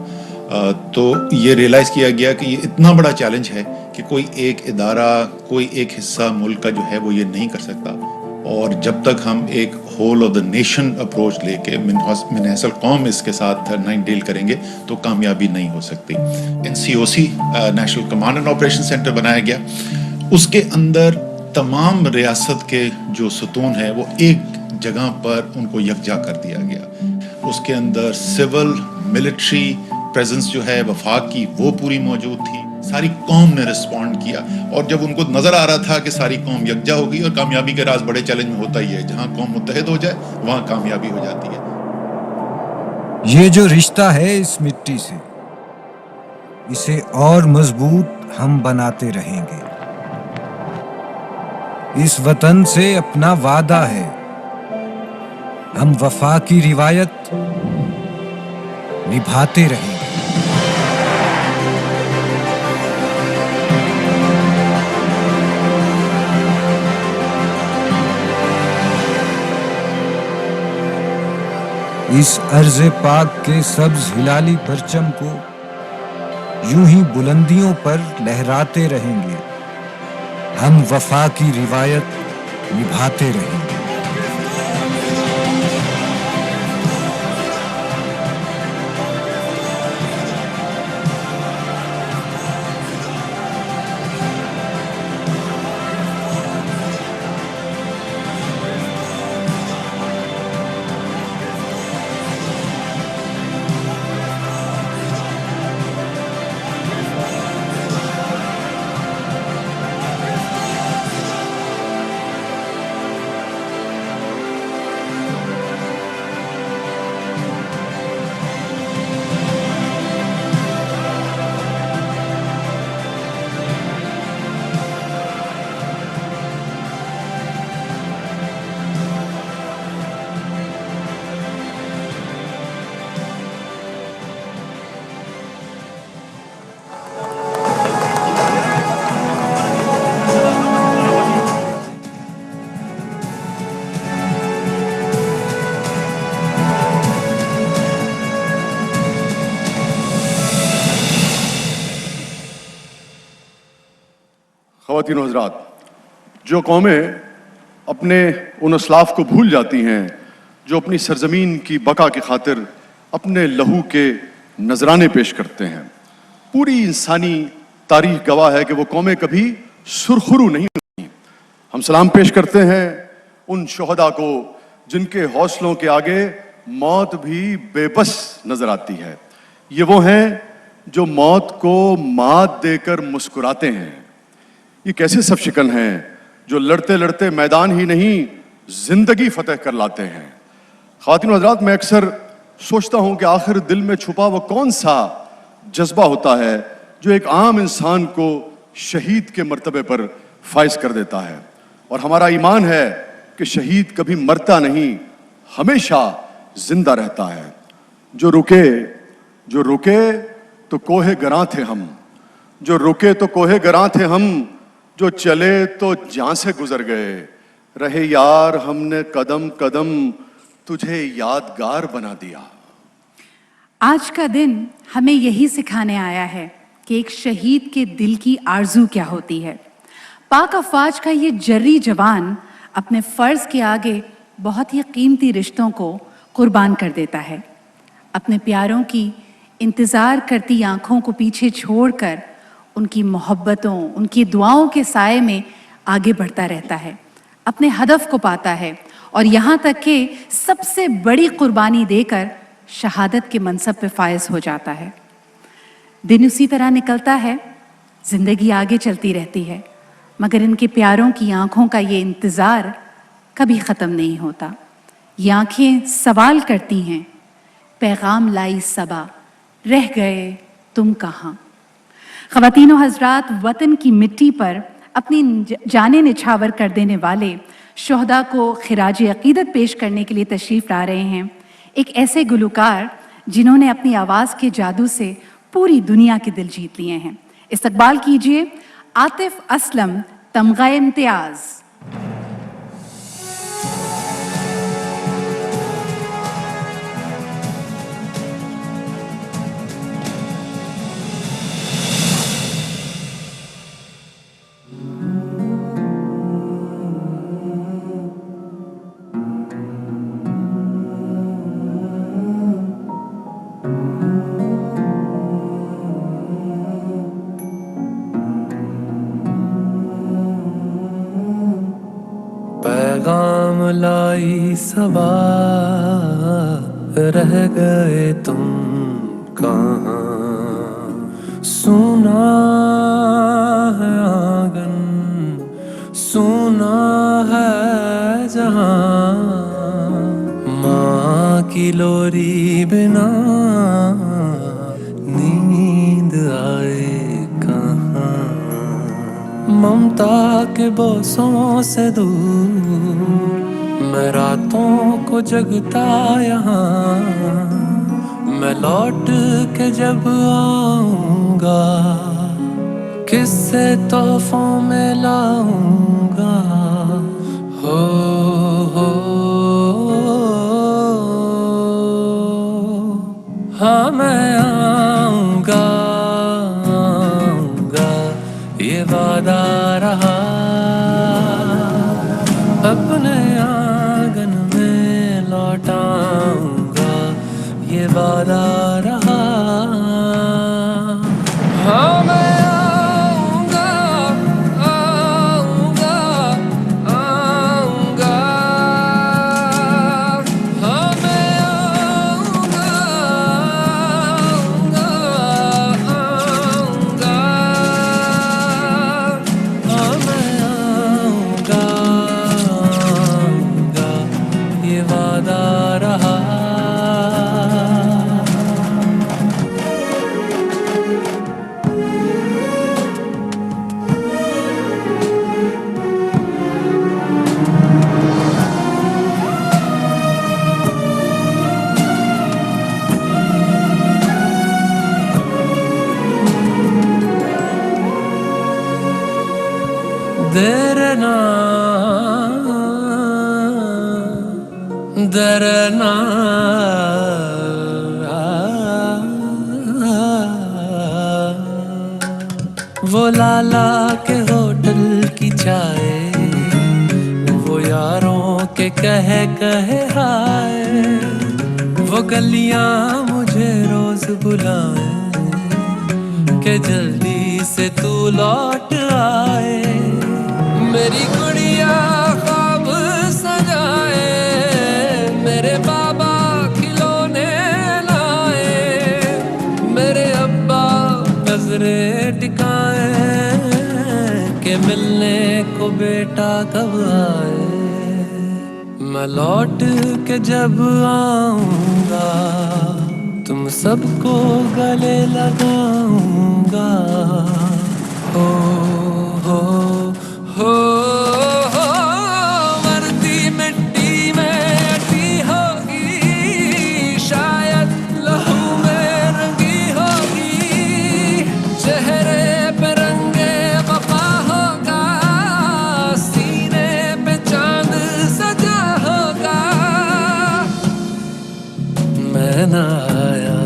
تو یہ ریئلائز کیا گیا کہ یہ اتنا بڑا چیلنج ہے کہ کوئی ایک ادارہ، کوئی ایک حصہ ملک کا جو ہے وہ یہ نہیں کر سکتا. اور جب تک ہم ایک whole of the nation approach لے کے من حیث القوم اس کے ساتھ ڈیل کریں گے تو کامیابی نہیں ہو سکتی. NCOC national command and operation centre بنایا گیا. اس کے اندر تمام ریاست کے جو ستون ہیں وہ ایک جگہ پر ان کو یکجا کر دیا گیا. اس کے اندر سول ملٹری پریزنس جو ہے وفاق کی وہ پوری موجود تھی. ساری قوم نے رسپونڈ کیا، اور جب ان کو نظر آ رہا تھا کہ ساری قوم یکجا ہو گئی، اور کامیابی کے راز بڑے چیلنج میں ہوتا ہی ہے، جہاں قوم متحد ہو جائے وہاں کامیابی ہو جاتی ہے. یہ جو رشتہ ہے اس مٹی سے، اسے اور مضبوط ہم بناتے رہیں گے. اس وطن سے اپنا وعدہ ہے، ہم وفا کی روایت نبھاتے رہیں گے. اس ارض پاک کے سبز ہلالی پرچم کو یوں ہی بلندیوں پر لہراتے رہیں گے، ہم وفا کی روایت نبھاتے رہیں گے. خواتین و حضرات، جو قومیں اپنے ان اسلاف کو بھول جاتی ہیں جو اپنی سرزمین کی بقا کی خاطر اپنے لہو کے نذرانے پیش کرتے ہیں، پوری انسانی تاریخ گواہ ہے کہ وہ قومیں کبھی سرخرو نہیں ہوتی. ہم سلام پیش کرتے ہیں ان شہداء کو جن کے حوصلوں کے آگے موت بھی بے بس نظر آتی ہے. یہ وہ ہیں جو موت کو مات دے کر مسکراتے ہیں. یہ کیسے سب شکن ہیں جو لڑتے لڑتے میدان ہی نہیں زندگی فتح کر لاتے ہیں. خواتین و حضرات، میں اکثر سوچتا ہوں کہ آخر دل میں چھپا وہ کون سا جذبہ ہوتا ہے جو ایک عام انسان کو شہید کے مرتبے پر فائز کر دیتا ہے. اور ہمارا ایمان ہے کہ شہید کبھی مرتا نہیں، ہمیشہ زندہ رہتا ہے. جو رکے تو کوہ گراں تھے ہم، جو رکے تو کوہ گراں تھے ہم، جو چلے تو جان سے گزر گئے. رہے یار ہم نے قدم قدم تجھے یادگار بنا دیا. آج کا دن ہمیں یہی سکھانے آیا ہے کہ ایک شہید کے دل کی آرزو کیا ہوتی ہے. پاک افواج کا یہ جری جوان اپنے فرض کے آگے بہت ہی قیمتی رشتوں کو قربان کر دیتا ہے. اپنے پیاروں کی انتظار کرتی آنکھوں کو پیچھے چھوڑ کر ان کی محبتوں، ان کی دعاؤں کے سائے میں آگے بڑھتا رہتا ہے. اپنے ہدف کو پاتا ہے اور یہاں تک کہ سب سے بڑی قربانی دے کر شہادت کے منصب پہ فائز ہو جاتا ہے۔ دن اسی طرح نکلتا ہے، زندگی آگے چلتی رہتی ہے، مگر ان کے پیاروں کی آنکھوں کا یہ انتظار کبھی ختم نہیں ہوتا۔ یہ آنکھیں سوال کرتی ہیں، پیغام لائی صبا، رہ گئے تم کہاں؟ خواتین و حضرات، وطن کی مٹی پر اپنی جانیں نچھاور کر دینے والے شہداء کو خراج عقیدت پیش کرنے کے لیے تشریف لا رہے ہیں ایک ایسے گلوکار جنہوں نے اپنی آواز کے جادو سے پوری دنیا کے دل جیت لیے ہیں۔ استقبال کیجئے عاطف اسلم، تمغہ امتیاز۔ پیغام لائی صبا، رہ گئے تم کہاں؟ سونا ہے آنگن، سونا ہے جہاں، ماں کی لوری بنا نیند آئے کہاں؟ ممتا کے بوسوں سے دور میں راتوں کو جگتا یہاں، میں لوٹ کے جب آؤں گا کس سے تحفوں میں لاؤں گا؟ ہاں میں آؤں گا، یہ وعدہ رہا، اپنے آنگن میں لوٹ آؤں گا، یہ وعدہ رہا۔ ہاں میں آؤں گا، آؤں گا، آؤں گا، ہاں میں آؤں گا، آؤں گا، آؤں گا، ہاں میں آؤں گا، آؤں گا، یہ وعدہ رہا۔ درنا درنا وہ لالا کے ہوٹل کی چائے، وہ یاروں کے کہے ہائے، وہ گلیاں مجھے روز بلائیں کہ جلدی سے تو لوٹ آئے، میری گڑیا خواب سجائے، میرے بابا کھلونے لائے، میرے ابا نظریں ٹکائے کہ ملنے کو بیٹا کب آئے، میں لوٹ کے جب آؤں گا تم سب کو گلے لگاؤں گا۔ ہو مرتی مٹی میں اٹی ہوگی، شاید لہو میں رنگی ہوگی، چہرے پہ رنگے وفا ہوگا، سینے پہ چاند سجا ہوگا، میں نہ آیا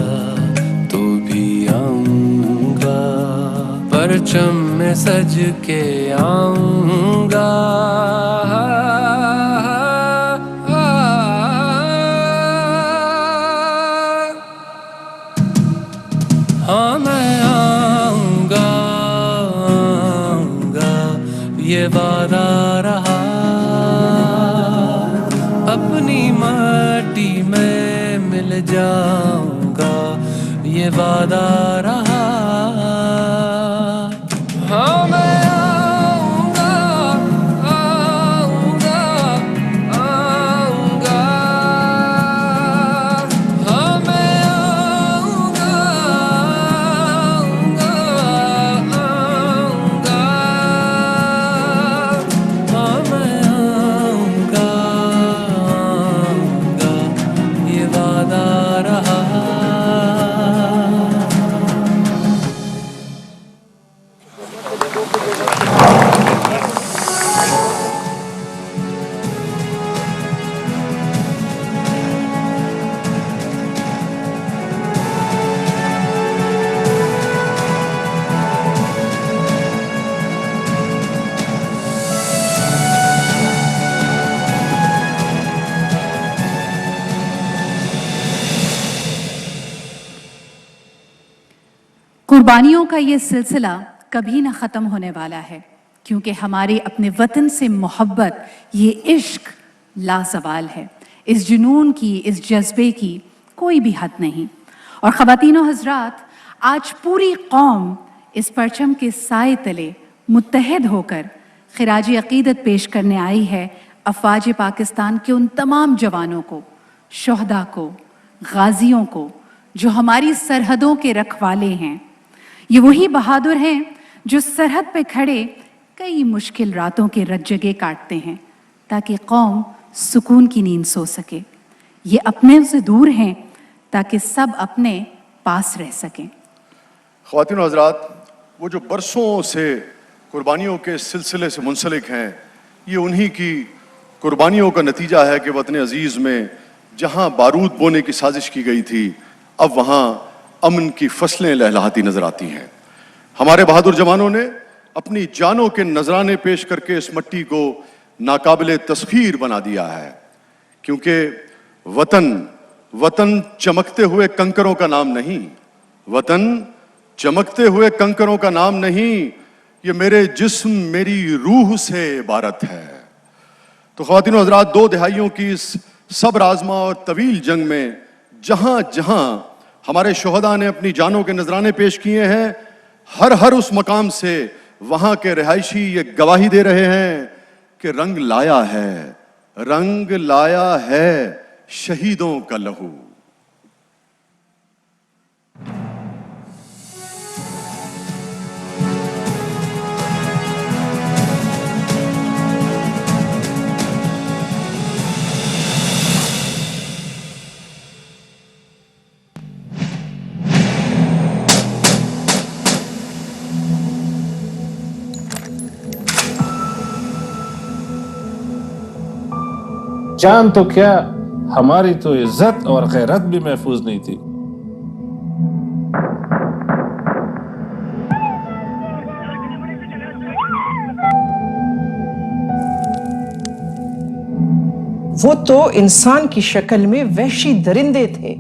تو بھی آؤں گا، پرچم میں سج کے آؤں گا، ہاں میں آؤں گا، یہ وعدہ رہا۔ یہ وعدہ رہا ہاں میں آؤں گا آؤں گا آؤں گا ہاں میں آؤں گا آؤں گا آؤں گا ہاں میں آؤں گا آؤں گا یہ وعدہ رہا قربانیوں کا یہ سلسلہ کبھی نہ ختم ہونے والا ہے کیونکہ ہمارے اپنے وطن سے محبت یہ عشق لازوال ہے. اس جنون کی اس جذبے کی کوئی بھی حد نہیں. اور خواتین و حضرات آج پوری قوم اس پرچم کے سائے تلے متحد ہو کر خراج عقیدت پیش کرنے آئی ہے افواج پاکستان کے ان تمام جوانوں کو، شہداء کو، غازیوں کو جو ہماری سرحدوں کے رکھوالے ہیں. یہ وہی بہادر ہیں جو سرحد پہ کھڑے کئی مشکل راتوں کے رت جگے کاٹتے ہیں تاکہ قوم سکون کی نیند سو سکے. یہ اپنے سے دور ہیں تاکہ سب اپنے پاس رہ سکیں. خواتین و حضرات، وہ جو برسوں سے قربانیوں کے سلسلے سے منسلک ہیں، یہ انہی کی قربانیوں کا نتیجہ ہے کہ وطن عزیز میں جہاں بارود بونے کی سازش کی گئی تھی، اب وہاں امن کی فصلیں لہلہاتی نظر آتی ہیں. ہمارے بہادر جوانوں نے اپنی جانوں کے نذرانے پیش کر کے اس مٹی کو ناقابل تسخیر بنا دیا ہے. کیونکہ وطن چمکتے ہوئے کنکروں کا نام نہیں، وطن چمکتے ہوئے کنکروں کا نام نہیں، یہ میرے جسم میری روح سے عبارت ہے. تو خواتین و حضرات، 2 دہائیوں کی اس صبر آزما اور طویل جنگ میں جہاں جہاں ہمارے شہداء نے اپنی جانوں کے نذرانے پیش کیے ہیں، ہر اس مقام سے وہاں کے رہائشی یہ گواہی دے رہے ہیں کہ رنگ لایا ہے شہیدوں کا لہو. جان تو کیا، ہماری تو عزت اور غیرت بھی محفوظ نہیں تھی. وہ تو انسان کی شکل میں وحشی درندے تھے.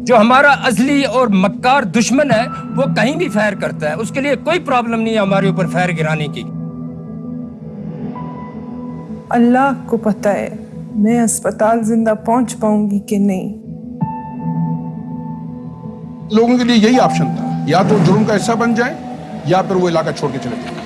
جو ہمارا ازلی اور مکار دشمن ہے وہ کہیں بھی فائر کرتا ہے، اس کے لیے کوئی پرابلم نہیں ہے ہمارے اوپر فائر گرانے کی. اللہ کو پتہ ہے میں اسپتال زندہ پہنچ پاؤں گی کہ نہیں. لوگوں کے لیے یہی آپشن تھا، یا تو جرم کا حصہ بن جائیں یا پھر وہ علاقہ چھوڑ کے چلے جائیں.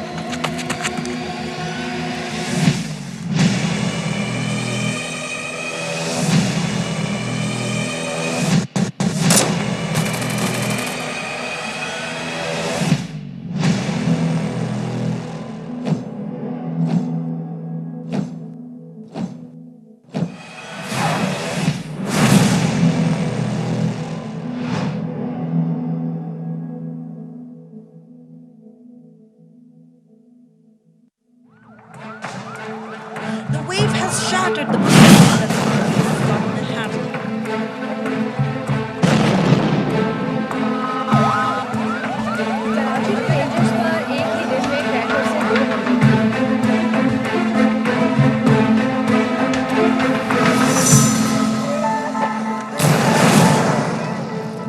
shattered the protection that the had.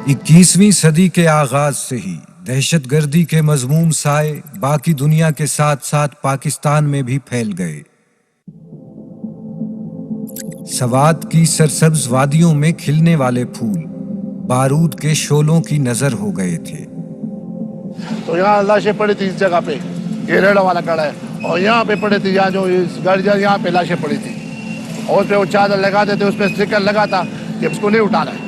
اکیسویں صدی کے آغاز سے ہی دہشت گردی کے مذموم سائے باقی دنیا کے ساتھ ساتھ پاکستان میں بھی پھیل گئے. سوات کی سرسبز وادیوں میں کھلنے والے پھول بارود کے شعلوں کی نظر ہو گئے تھے. تو یہاں لاشیں پڑی تھی اس جگہ پہ، یہ ریڑھ والا کڑا ہے، اور یہاں پہ پڑی تھی، یہاں جو اس گرجر یہاں پہ لاشیں پڑی تھی، اور اس پہ وہ چادر لگا دیتے، اس پہ اسٹیکر لگا تھا کہ اس کو نہیں اٹھانا ہے.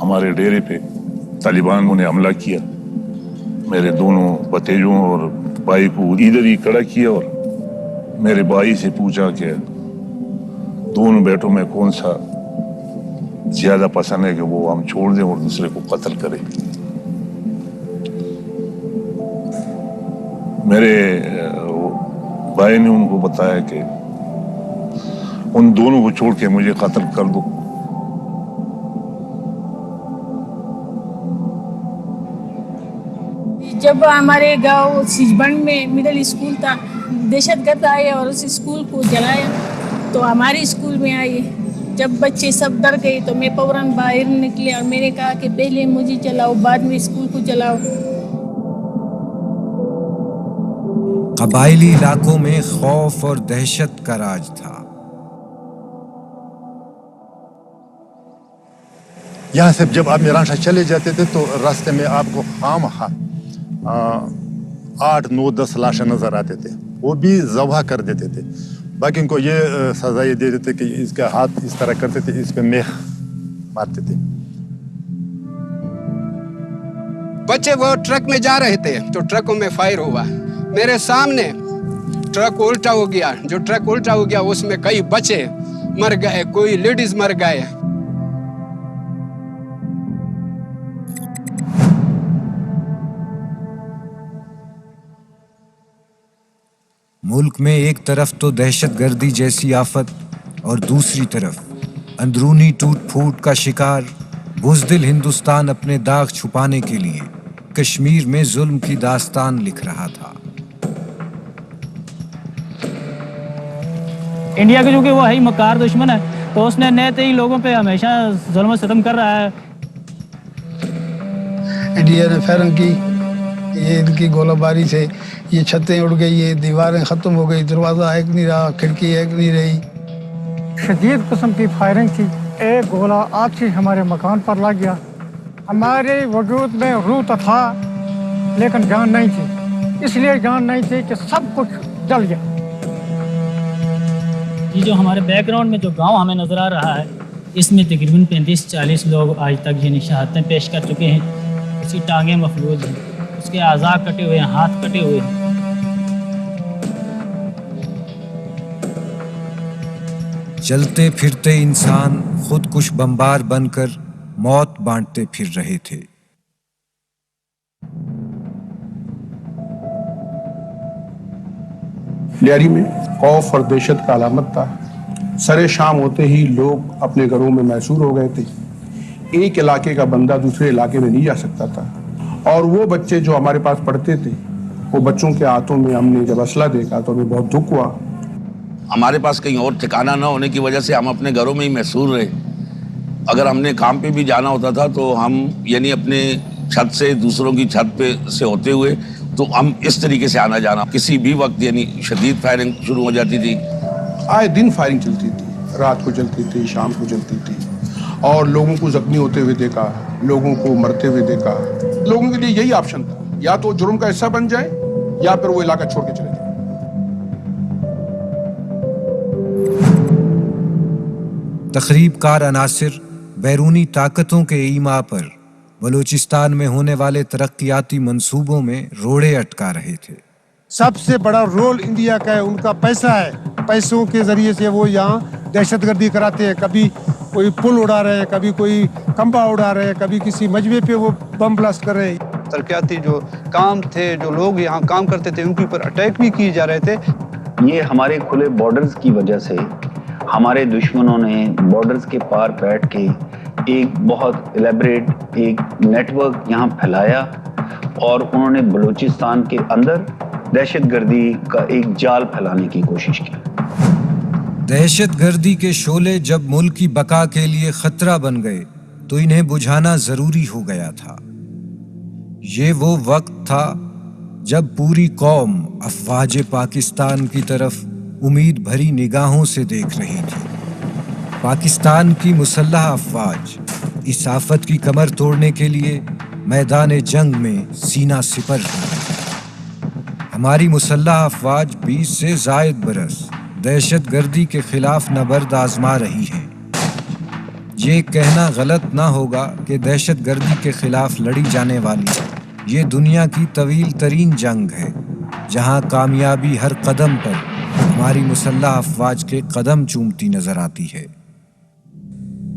ہمارے ڈیرے پہ طالبانوں نے حملہ کیا، میرے دونوں بھتیجوں اور بھائی کو ادھر ہی کھڑا کیا، اور میرے بھائی سے پوچھا کہ دونوں بیٹوں میں کون سا زیادہ پسند ہے کہ وہ ہم چھوڑ دیں اور دوسرے کو قتل کریں. میرے بھائی نے ان کو بتایا کہ ان دونوں کو چھوڑ کے مجھے قتل کر دو. جب ہمارے گاؤں سیجبنڈ میں مڈل اسکول تھا، دہشت گرد آئے اور اس اسکول کو جلایا، تو ہمارے اسکول میں آئے. جب بچے سب ڈر گئے تو میں فوراً باہر نکلے اور میں نے کہا کہ پہلے مجھے جلاؤ، بعد میں اسکول کو جلاؤ. قبائلی علاقوں میں خوف اور دہشت کا راج تھا. یہاں سے جب آپ میرانشاہ چلے جاتے تھے تو راستے میں آپ کو خام 8 9 10 لاشیں نظر آتے تھے، وہ بھی ذبح کر دیتے تھے. باقی ان کو یہ سزا یہ دے دیتے کہ اس کا ہاتھ اس طرح کرتے تھے، اس پہ میخ مارتے تھے. بچے وہ ٹرک میں جا رہے تھے تو ٹرکوں میں فائر ہوا، میرے سامنے ٹرک الٹا ہو گیا. جو ٹرک الٹا ہو گیا اس میں کئی بچے مر گئے، کوئی لیڈیز مر گئے. ملک میں ایک طرف تو دہشت گردی جیسی آفت اور دوسری طرف اندرونی ٹوٹ پھوٹ کا شکار بزدل ہندوستان اپنے داغ چھپانے کے لیے کشمیر میں ظلم کی داستان لکھ رہا تھا. انڈیا کے چونکہ وہ ہے ہی مکار دشمن ہے، تو اس نے نئے ہی لوگوں پہ ہمیشہ ظلم و ستم کر رہا ہے. انڈیا نے فیرنگ کی، یہ ان کی گولہ باری سے یہ چھتیں اڑ گئی، یہ دیواریں ختم ہو گئی، دروازہ ایک نہیں رہا، کھڑکی ایک نہیں رہی. شدید قسم کی فائرنگ تھی، ایک گولہ آج سے ہمارے مکان پر لگ گیا. ہمارے وجود میں روح تو تھا لیکن جان نہیں تھی، اس لیے جان نہیں تھی کہ سب کچھ جل گیا. یہ جو ہمارے بیک گراؤنڈ میں جو گاؤں ہمیں نظر آ رہا ہے، اس میں تقریباً 35-40 لوگ آج تک یہ شہادتیں پیش کر چکے ہیں. اس کی ٹانگیں مفلوج ہیں، اس کے اعضاء کٹے ہوئے ہیں، ہاتھ کٹے ہوئے ہیں. چلتے پھرتے انسان خود کش بمبار بن کر موت بانٹتے پھر رہے تھے. لیاری میں خوف اور دہشت کا علامت تھا. سرے شام ہوتے ہی لوگ اپنے گھروں میں محصور ہو گئے تھے. ایک علاقے کا بندہ دوسرے علاقے میں نہیں جا سکتا تھا، اور وہ بچے جو ہمارے پاس پڑھتے تھے، وہ بچوں کے ہاتھوں میں ہم نے جب اسلحہ دیکھا تو ہمیں بہت دکھ ہوا. ہمارے پاس کہیں اور ٹھکانہ نہ ہونے کی وجہ سے ہم اپنے گھروں میں ہی محصور رہے. اگر ہم نے کام پہ بھی جانا ہوتا تھا تو ہم یعنی اپنے چھت سے دوسروں کی چھت پہ سے ہوتے ہوئے تو ہم اس طریقے سے آنا جانا. کسی بھی وقت یعنی شدید فائرنگ شروع ہو جاتی تھی. آئے دن فائرنگ چلتی تھی، رات کو چلتی تھی، شام کو چلتی تھی، اور لوگوں کو زخمی ہوتے ہوئے دیکھا، لوگوں کو مرتے ہوئے دیکھا. لوگوں کے لیے یہی آپشن تھا، یا تو جرم کا حصہ بن جائے یا پھر وہ علاقہ چھوڑ کے چلے جائے. تخریب کار عناصر بیرونی طاقتوں کے ایما پر بلوچستان میں ہونے والے ترقیاتی منصوبوں میں روڑے اٹکا رہے تھے. سب سے بڑا رول انڈیا کا ہے، ان کا پیسہ ہے. پیسوں کے ذریعے سے وہ یہاں دہشت گردی کراتے ہیں. کبھی کوئی پل اڑا رہے ہیں، کبھی کوئی کھمبا اڑا رہے ہیں، کبھی کسی مجمع پہ وہ بم بلاسٹ کر رہے ہیں. ترقیاتی جو کام تھے، جو لوگ یہاں کام کرتے تھے، ان کے اوپر اٹیک بھی کیے جا رہے تھے. یہ ہمارے کھلے بارڈرز کی وجہ سے ہمارے دشمنوں نے بارڈرز کے پار بیٹھ کے ایک بہت الیبریٹ ایک نیٹ ورک یہاں پھیلایا، اور انہوں نے بلوچستان کے اندر دہشت گردی کا ایک جال پھیلانے کی کوشش کی. دہشت گردی کے شعلے جب ملک کی بقا کے لیے خطرہ بن گئے تو انہیں بجھانا ضروری ہو گیا تھا. یہ وہ وقت تھا جب پوری قوم افواج پاکستان کی طرف امید بھری نگاہوں سے دیکھ رہی تھی، پاکستان کی مسلح افواج اس آفت کی کمر توڑنے کے لیے میدان جنگ میں سینہ سپر تھی۔ ہماری مسلح افواج 20 سے زائد برس دہشت گردی کے خلاف نبرد آزما رہی ہے۔ یہ کہنا غلط نہ ہوگا کہ دہشت گردی کے خلاف لڑی جانے والی یہ دنیا کی طویل ترین جنگ ہے، جہاں کامیابی ہر قدم پر ہماری مسلح افواج کے قدم چومتی نظر آتی ہے۔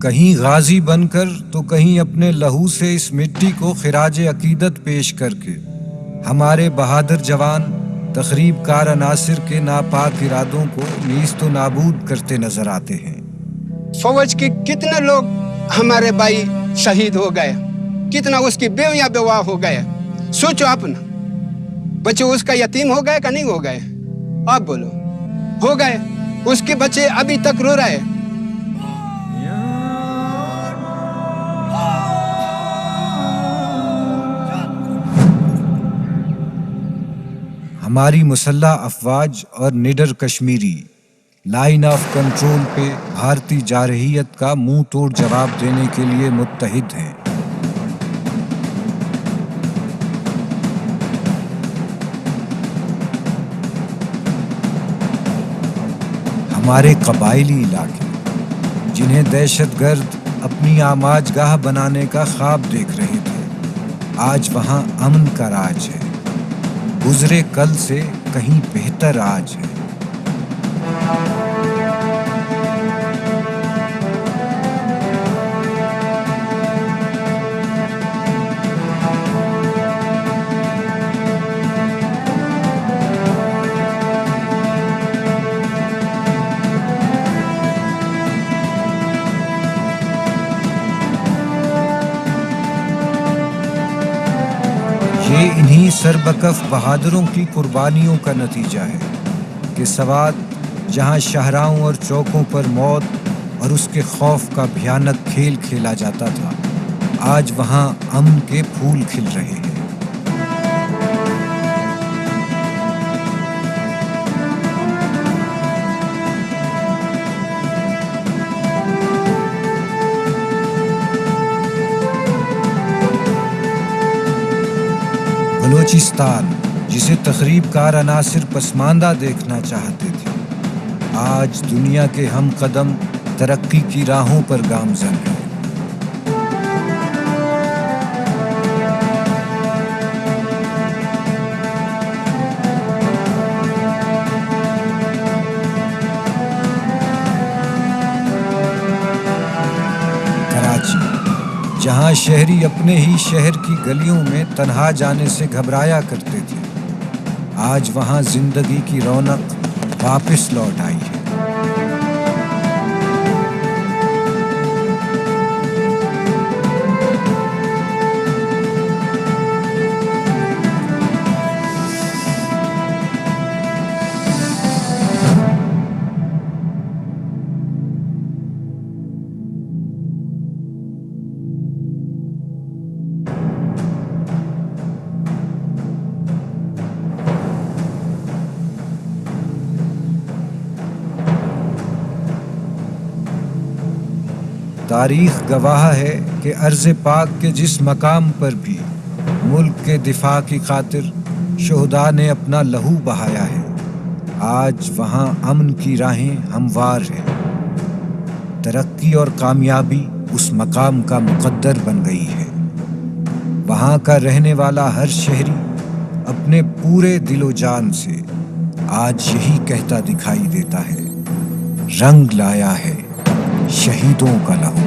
کہیں غازی بن کر تو کہیں اپنے لہو سے اس مٹی کو خراج عقیدت پیش کر کے ہمارے بہادر جوان تخریب کار عناصر کے ناپاک ارادوں کو نیست و نابود کرتے نظر آتے ہیں۔ فوج کے کتنے لوگ ہمارے بھائی شہید ہو گئے، کتنا اس کی بیویاں بیوہ ہو گئے۔ سوچو اپنا، بچے اس کا یتیم ہو گئے کہ نہیں ہو گئے؟ آپ بولو، ہو گئے۔ اس کے بچے ابھی تک رو رہے۔ ہماری مسلح افواج اور نڈر کشمیری لائن آف کنٹرول پہ بھارتی جارحیت کا منہ توڑ جواب دینے کے لیے متحد ہیں۔ ہمارے قبائلی علاقے جنہیں دہشت گرد اپنی آماج گاہ بنانے کا خواب دیکھ رہے تھے، آج وہاں امن کا راج ہے۔ گزرے کل سے کہیں بہتر آج ہے۔ یہ انہی سربکف بہادروں کی قربانیوں کا نتیجہ ہے کہ سوات جہاں شاہراہوں اور چوکوں پر موت اور اس کے خوف کا بھیانک کھیل کھیلا جاتا تھا، آج وہاں امن کے پھول کھل رہے ہیں۔ بلوچستان جسے تخریب کار عناصر پسماندہ دیکھنا چاہتے تھے، آج دنیا کے ہم قدم ترقی کی راہوں پر گامزن ہے۔ کراچی جہاں شہری اپنے ہی شہر کی گلیوں میں تنہا جانے سے گھبرایا کرتے تھے، آج وہاں زندگی کی رونق واپس لوٹ آئی ہے۔ تاریخ گواہ ہے کہ ارض پاک کے جس مقام پر بھی ملک کے دفاع کی خاطر شہداء نے اپنا لہو بہایا ہے، آج وہاں امن کی راہیں ہموار ہیں۔ ترقی اور کامیابی اس مقام کا مقدر بن گئی ہے۔ وہاں کا رہنے والا ہر شہری اپنے پورے دل و جان سے آج یہی کہتا دکھائی دیتا ہے، رنگ لایا ہے شہیدوں کا لہو۔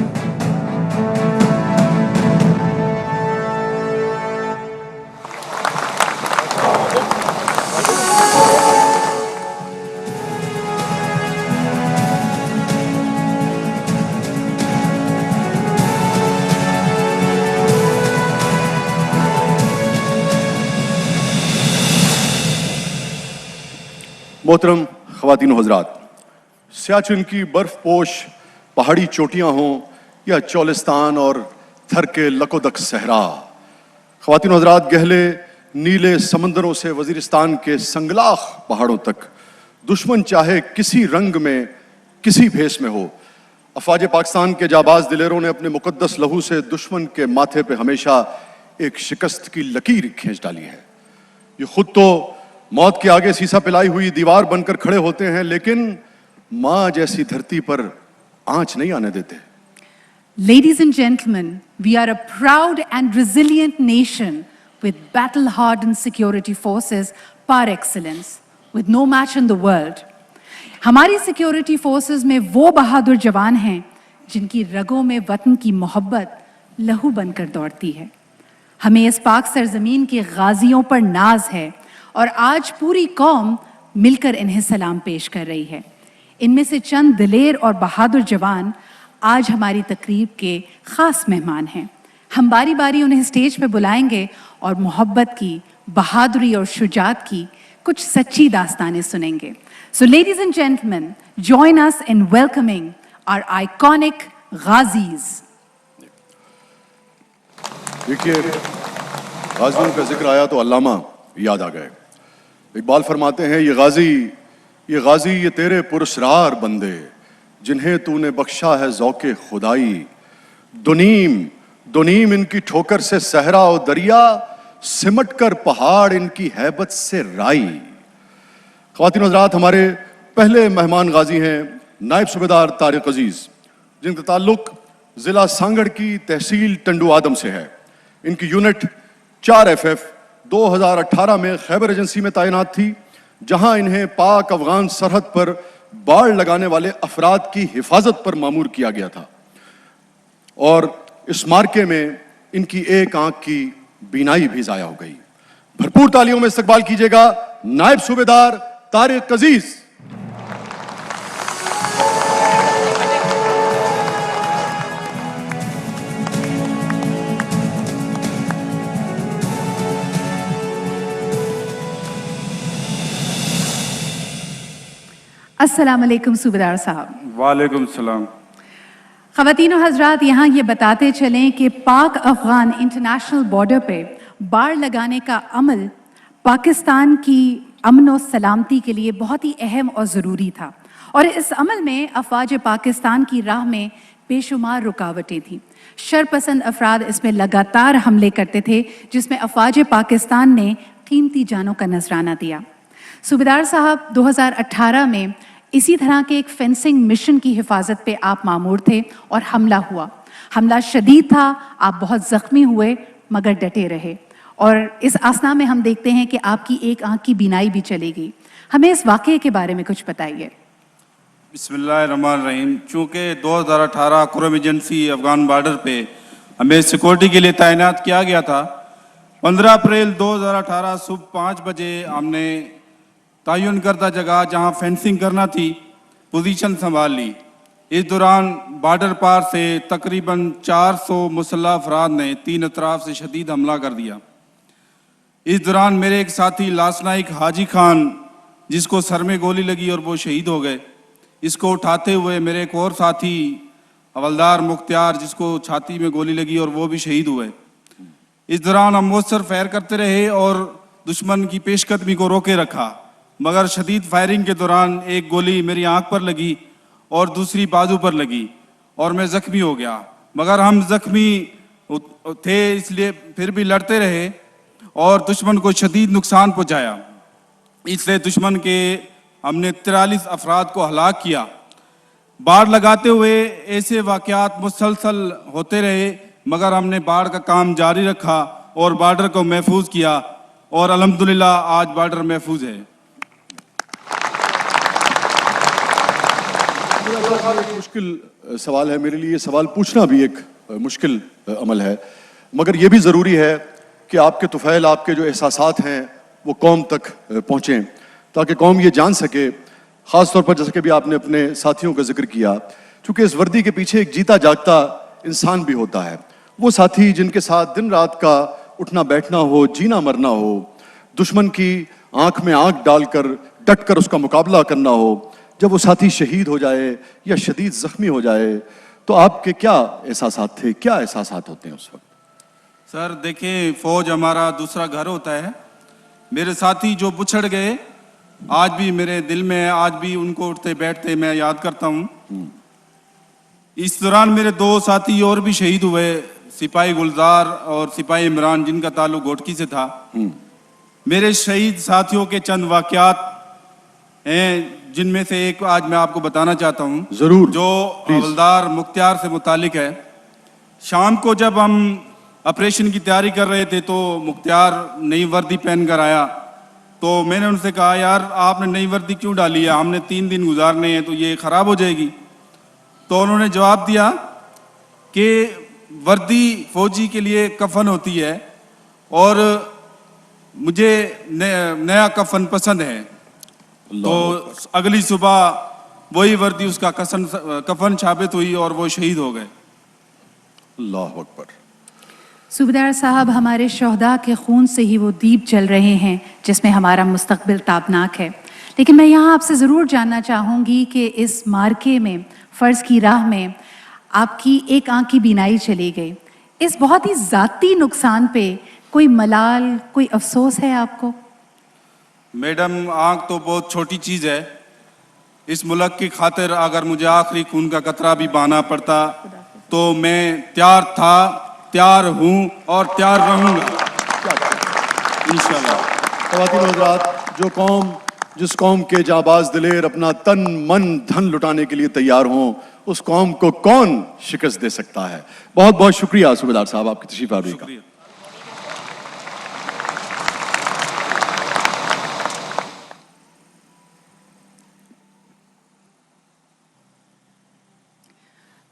محترم خواتین و حضرات، سیاچن کی برف پوش پہاڑی چوٹیاں ہوں یا چولستان اور تھر کے لکودک صحرا، خواتین و حضرات، گہلے नीले समंदरों से वजीरिस्तान के संगलाख पहाड़ों तक, दुश्मन चाहे किसी रंग में किसी भेष में हो, अफवाज पाकिस्तान के जाबाज दिलेरों ने अपने मुकद्दस लहू से दुश्मन के माथे पे हमेशा एक शिकस्त की लकीर खींच डाली है। ये खुद तो मौत के आगे सीसा पिलाई हुई दीवार बनकर खड़े होते हैं, लेकिन माँ जैसी धरती पर आंच नहीं आने देते। Ladies and gentlemen, we are a proud and resilient nation with battle-hardened security forces par excellence, with no match in the world. हमारी सिक्योरिटी फोर्सेस में वो बहादुर जवान हैं जिनकी रगों में वतन की मोहब्बत लहू बनकर दौड़ती है। हमें इस पाक सरजमीन के गाजियों पर नाज है और आज पूरी कौम मिलकर इन्हें सलाम पेश कर रही है। इनमें से चंद दिलेर और बहादुर जवान आज हमारी तकरीब के ख़ास मेहमान हैं। हम बारी बारी उन्हें स्टेज पे बुलाएंगे और मोहब्बत की, बहादुरी और शुजात की कुछ सच्ची दास्तानें सुनेंगे। So ladies and gentlemen, join us in welcoming our iconic Ghazis. देखिए, गाजियों का जिक्र आया तो अल्लामा याद आ गए। इकबाल फरमाते हैं, ये गाजी ये तेरे पुरस्रार बंदे जिन्हें तूने बख्शा है ज़ौक़े खुदाई, दुनीम इनकी ठोकर से सहरा और दरिया, सिमट कर पहाड़ इनकी हैबत से राई। ख़वातीन हज़रात, हमारे पहले मेहमान गाजी हैं नायब सूबेदार तारिक अजीज़, जिनका ताल्लुक़ ज़िला सांगड़ की तहसील टंडू आदम से है। इनकी यूनिट 4FF 2018 में खैबर एजेंसी में तैनात थी, जहां इन्हें पाक अफगान सरहद पर बाड़ लगाने वाले अफराद की हिफाजत पर मामूर किया गया था। और इस मार्के में इनकी एक आंख की बीनाई भी ज़ाया हो गई। भरपूर तालियों में इस्तकबाल कीजिएगा नायब सूबेदार तारिक अजीज़। अस्सलाम वालेकुम सूबेदार साहब। वालेकुम सलाम। ख़वातीन और हज़रात, यहाँ ये बताते चलें कि पाक अफ़गान इंटरनेशनल बॉर्डर पे बाड़ लगाने का अमल पाकिस्तान की अमन और सलामती के लिए बहुत ही अहम और ज़रूरी था, और इस अमल में अफवाज पाकिस्तान की राह में बेशुमार रुकावटें थीं। शरपसंद अफराद इसमें लगातार हमले करते थे, जिसमें अफवाज पाकिस्तान ने कीमती जानों का नजराना दिया। सूबेदार साहब, 2018 में इसी तरह के एक फेंसिंग मिशन की हिफाजत पे आप मामूर थे और हमला हुआ। हमला शदीद था, आप बहुत ज़ख्मी हुए मगर डटे रहे, और इस आसना में हम देखते हैं कि आपकी एक आंख की बीनाई भी चली गई। हमें इस वाक़े के बारे में कुछ बताइए। बिस्मिल्लाहिर्रहमानिर्रहीम। चूँकि 2018 कुरम एजेंसी अफगान बॉर्डर पे हमें सिक्योरिटी के लिए तैनात किया गया था। 15 अप्रैल 2018 सुबह 5 बजे हमने तयन करदा जगह जहां फेंसिंग करना थी पोजीशन संभाल ली। इस दौरान बॉर्डर पार से तकरीबन 400 मुसल्लह अफराद ने 3 अतराफ से शदीद हमला कर दिया। इस दौरान मेरे एक साथी लासनाइक हाजी खान, जिसको सर में गोली लगी और वो शहीद हो गए, इसको उठाते हुए मेरे एक और साथी हवलदार मुख्तियार, जिसको छाती में गोली लगी और वो भी शहीद हुए। इस दौरान हम मौसर फायर करते रहे और दुश्मन की पेशकदमी को रोके रखा, मगर शदीद फायरिंग के दौरान एक गोली मेरी आंख पर लगी और दूसरी बाजू पर लगी और मैं ज़ख्मी हो गया। मगर हम ज़ख्मी थे इसलिए फिर भी लड़ते रहे और दुश्मन को शदीद नुकसान पहुंचाया। इसलिए दुश्मन के हमने 43 अफराद को हलाक किया। बाढ़ लगाते हुए ऐसे वाक़यात मुसलसल होते रहे, मगर हमने बाढ़ का काम जारी रखा और बॉर्डर को महफूज किया, और अल्हम्दुलिल्लाह आज बॉर्डर महफूज है। मुश्किल सवाल है मेरे लिए, ये सवाल पूछना भी एक मुश्किल अमल है, मगर ये भी ज़रूरी है कि आपके तुफ़ैल, आपके जो एहसासात हैं वो कौम तक पहुँचें, ताकि कौम ये जान सके, ख़ास तौर पर जैसे कि भी आपने अपने साथियों का जिक्र किया, चूँकि इस वर्दी के पीछे एक जीता जागता इंसान भी होता है। वो साथी जिनके साथ दिन रात का उठना बैठना हो, जीना मरना हो, दुश्मन की आँख में आँख डालकर डट कर उसका मुकाबला करना हो, जब वो साथी शहीद हो जाए या शदीद ज़ख्मी हो जाए तो आपके क्या एहसासात थे, क्या एहसासात होते हैं उस वक्त? सर देखिए, फौज हमारा दूसरा घर होता है। मेरे साथी जो बिछड़ गए आज भी मेरे दिल में है, आज भी उनको उठते बैठते मैं याद करता हूँ। इस दौरान मेरे 2 साथी और भी शहीद हुए, सिपाही गुलजार और सिपाही इमरान, जिनका ताल्लुक घोटकी से था। मेरे शहीद साथियों के चंद वाकयात हैं, जिनमें से एक आज मैं आपको बताना चाहता हूँ, जरूर, जो हवलदार मुख्तियार से मुतालिक है। शाम को जब हम ऑपरेशन की तैयारी कर रहे थे तो मुख्तियार नई वर्दी पहन कर आया, तो मैंने उनसे कहा, यार आपने नई वर्दी क्यों डाली है, हमने 3 दिन गुजारने हैं तो ये ख़राब हो जाएगी। तो उन्होंने जवाब दिया कि वर्दी फौजी के लिए कफन होती है और मुझे नया कफन पसंद है। तो अगली सुबह वही वर्दी उसका कफन साबित हुई और वो शहीद हो गए। अल्लाह अकबर। सूबेदार साहब, हमारे शहदा के खून से ही वो दीप जल रहे हैं जिसमें हमारा मुस्तकबिल ताबनाक है। लेकिन मैं यहाँ आपसे ज़रूर जानना चाहूँगी कि इस मार्के में, फ़र्ज़ की राह में, आपकी एक आँख की बीनाई चली गई। इस बहुत ही ज़ाती नुकसान पे कोई मलाल, कोई अफसोस है आपको? मैडम, आँख तो बहुत छोटी चीज़ है। इस मुल्क की खातिर अगर मुझे आखिरी खून का कतरा भी बहाना पड़ता तो मैं तैयार था, तैयार हूँ और तैयार रहूँगा इंशाअल्लाह। ख़वातीन और हज़रात, जो कौम, जिस कौम के जाबाज दिलेर अपना तन मन धन लुटाने के लिए तैयार हों, उस कौम को कौन शिकस्त दे सकता है। बहुत बहुत शुक्रिया सूबेदार साहब आपकी तशरीफ आवरी का।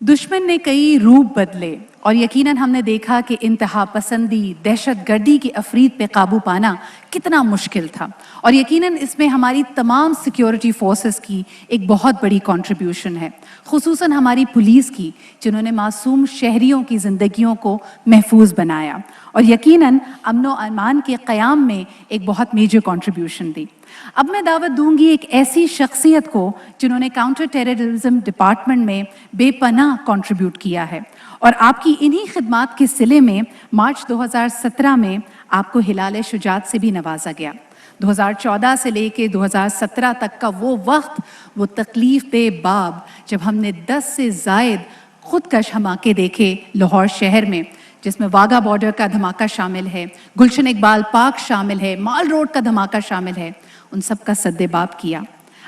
दुश्मन ने कई रूप बदले और यकीनन हमने देखा कि इंतहा पसंदी, दहशतगर्दी की अफरीद पे काबू पाना कितना मुश्किल था, और यकीनन इसमें हमारी तमाम सिक्योरिटी फोर्सेस की एक बहुत बड़ी कंट्रीब्यूशन है, खुसूसन हमारी पुलिस की, जिन्होंने मासूम शहरियों की ज़िंदगियों को महफूज बनाया और यकीनन अमन व अमान के क़याम में एक बहुत मेजर कंट्रीब्यूशन दी। अब मैं दावत दूंगी एक ऐसी शख्सियत को जिन्होंने काउंटर टेररिज्म डिपार्टमेंट में बेपनाह कंट्रीब्यूट किया है, और आपकी इन्हीं खिदमात के सिले में मार्च 2017 में आपको हिलाल शुजात से भी नवाजा गया। 2014 से लेके 2017 तक का वो वक्त, वो तकलीफ दे बाब, जब हमने 10 से ज़ायद खुदकश धमाके देखे लाहौर शहर में, जिसमें वाघा बॉर्डर का धमाका शामिल है, गुलशन इकबाल पार्क शामिल है, माल रोड का धमाका शामिल है। उन सब का सद्देबाब किया।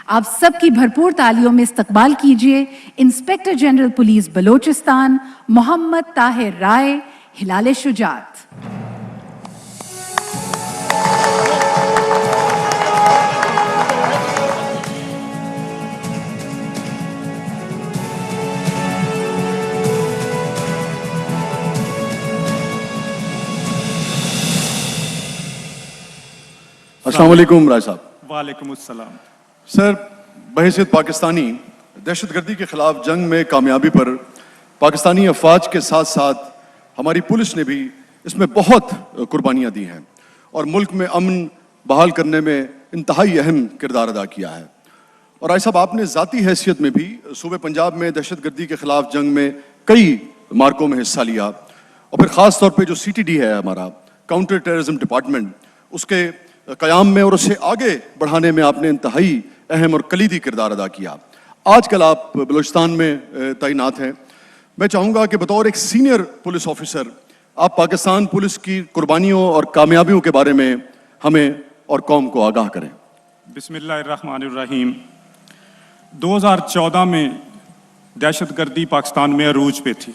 आप सबकी भरपूर तालियों में इस्तकबाल कीजिए inspector general police Balochistan Mohammad Tahir Rai, Hilal Shujaat. अस्सलाम वालेकुम राय साहब। वालेकुम अस्सलाम। सर, बहैसियत पाकिस्तानी, दहशतगर्दी के खिलाफ जंग में कामयाबी पर पाकिस्तानी अफवाज के साथ साथ हमारी पुलिस ने भी इसमें बहुत कुर्बानियाँ दी हैं और मुल्क में अमन बहाल करने में इंतहाई अहम किरदार अदा किया है। और राय साहब, आपने ज़ाती हैसियत में भी सूबे पंजाब में दहशतगर्दी के खिलाफ जंग में कई मार्कों में हिस्सा लिया, और फिर ख़ास तौर पे जो CTD है हमारा काउंटर टेररिज्म डिपार्टमेंट, उसके क़याम में और उसे आगे बढ़ाने में आपने इंतहाई अहम और कलीदी किरदार अदा किया। आजकल आप बलूचिस्तान में तैनात हैं। मैं चाहूँगा कि बतौर एक सीनियर पुलिस ऑफिसर आप पाकिस्तान पुलिस की कुर्बानियों और कामयाबियों के बारे में हमें और कौम को आगाह करें। बिस्मिल्लाहिर्रहमानिर्रहीम। 2014 में दहशतगर्दी पाकिस्तान में अरूज पे थी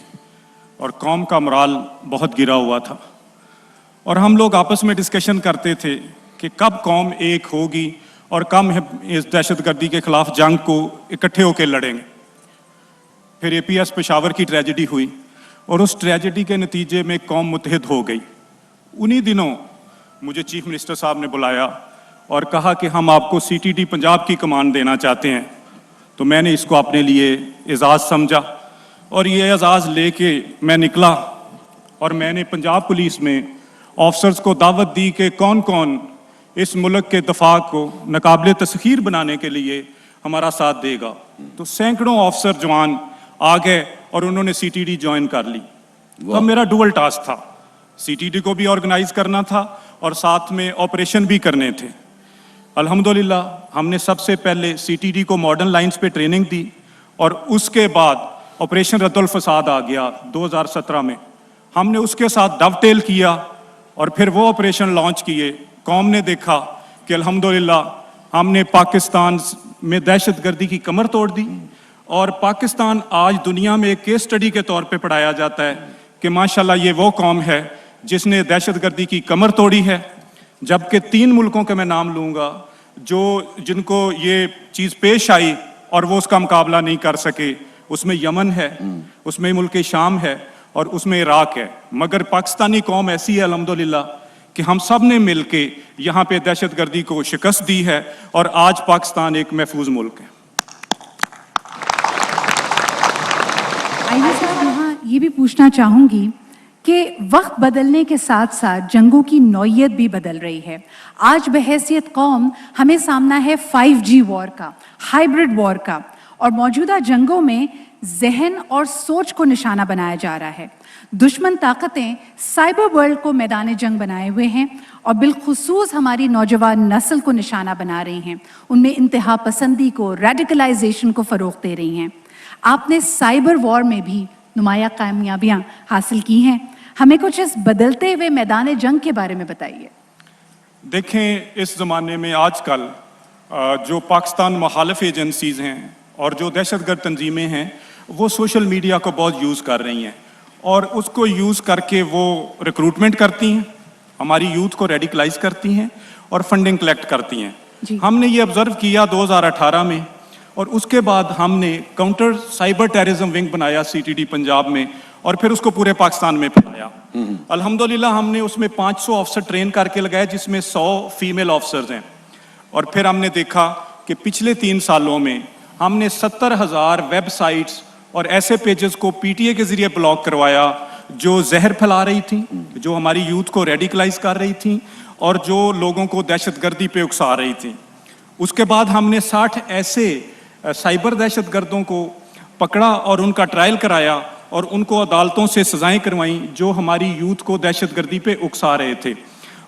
और कौम का मोराल बहुत गिरा हुआ था, और हम लोग आपस में डिस्कशन करते थे कि कब कौम एक होगी और कम इस दहशतगर्दी के खिलाफ जंग को इकट्ठे होकर लड़ेंगे। फिर APS पेशावर की ट्रेजेडी हुई और उस ट्रेजेडी के नतीजे में कौम मुत्तहिद हो गई। उन्हीं दिनों मुझे चीफ मिनिस्टर साहब ने बुलाया और कहा कि हम आपको CTD पंजाब की कमान देना चाहते हैं। तो मैंने इसको अपने लिए एजाज़ समझा और ये एजाज़ लेके मैं निकला, और मैंने पंजाब पुलिस में ऑफिसर्स को दावत दी कि कौन कौन इस मुल्क के दफा को नाकाबिले तस्खीर बनाने के लिए हमारा साथ देगा। तो सैकड़ों ऑफिसर जवान आ गए और उन्होंने CTD ज्वाइन कर ली। तो मेरा डुअल टास्क था, CTD को भी ऑर्गेनाइज करना था और साथ में ऑपरेशन भी करने थे। अल्हम्दुलिल्लाह हमने सबसे पहले CTD को मॉडर्न लाइंस पे ट्रेनिंग दी और उसके बाद ऑपरेशन रद्दुल फसाद आ गया 2017 में। हमने उसके साथ डवटेल किया और फिर वो ऑपरेशन लॉन्च किए। कौम ने देखा कि अल्हम्दुलिल्लाह हमने पाकिस्तान में दहशतगर्दी की कमर तोड़ दी और पाकिस्तान आज दुनिया में एक केस स्टडी के तौर पे पढ़ाया जाता है कि माशाल्लाह ये वो कौम है जिसने दहशतगर्दी की कमर तोड़ी है। जबकि 3 मुल्कों के मैं नाम लूँगा जिनको ये चीज़ पेश आई और वो उसका मुकाबला नहीं कर सके। उसमें यमन है, उसमें मुल्क शाम है और उसमें इराक है। मगर पाकिस्तानी कौम ऐसी है अल्हम्दुलिल्लाह कि हम सब ने मिल के यहाँ पे दहशतगर्दी को शिकस्त दी है और आज पाकिस्तान एक महफूज मुल्क है। आइए साहब, यहाँ ये भी पूछना चाहूँगी कि वक्त बदलने के साथ साथ जंगों की नौइयत भी बदल रही है। आज बहैसियत कौम हमें सामना है 5G वॉर का, हाइब्रिड वॉर का, और मौजूदा जंगों में जहन और सोच को निशाना बनाया जा रहा है। दुश्मन ताकतें साइबर वर्ल्ड को मैदान जंग बनाए हुए हैं और बिलखुसूस हमारी नौजवान नस्ल को निशाना बना रही हैं। उनमें इंतहा पसंदी को, रेडिकलाइजेशन को फ़रोग़ दे रही हैं। आपने साइबर वॉर में भी नुमाया कामयाबियां हासिल की हैं। हमें कुछ इस बदलते हुए मैदान जंग के बारे में बताइए। देखें, इस ज़माने में आजकल जो पाकिस्तान मुखालिफ एजेंसीज़ हैं और जो दहशतगर्द तंजीमें हैं वो सोशल मीडिया को बहुत यूज़ कर रही हैं और उसको यूज़ करके वो रिक्रूटमेंट करती हैं, हमारी यूथ को रेडिकलाइज करती हैं और फंडिंग कलेक्ट करती हैं। हमने ये ऑब्ज़र्व किया 2018 में और उसके बाद हमने काउंटर साइबर टेररिज्म विंग बनाया CTD पंजाब में और फिर उसको पूरे पाकिस्तान में फैलाया। अल्हम्दुलिल्लाह हमने उसमें 500 अफसर ट्रेन करके लगाए जिसमें 100 फीमेल ऑफिसर्स हैं और फिर हमने देखा कि पिछले 3 सालों में हमने 70,000 वेबसाइट्स और ऐसे पेजेस को PTA के ज़रिए ब्लॉक करवाया जो जहर फैला रही थी, जो हमारी यूथ को रेडिकलाइज कर रही थी और जो लोगों को दहशतगर्दी पे उकसा रही थी। उसके बाद हमने 60 ऐसे साइबर दहशतगर्दों को पकड़ा और उनका ट्रायल कराया और उनको अदालतों से सज़ाएं करवाईं जो हमारी यूथ को दहशतगर्दी पे उकसा रहे थे।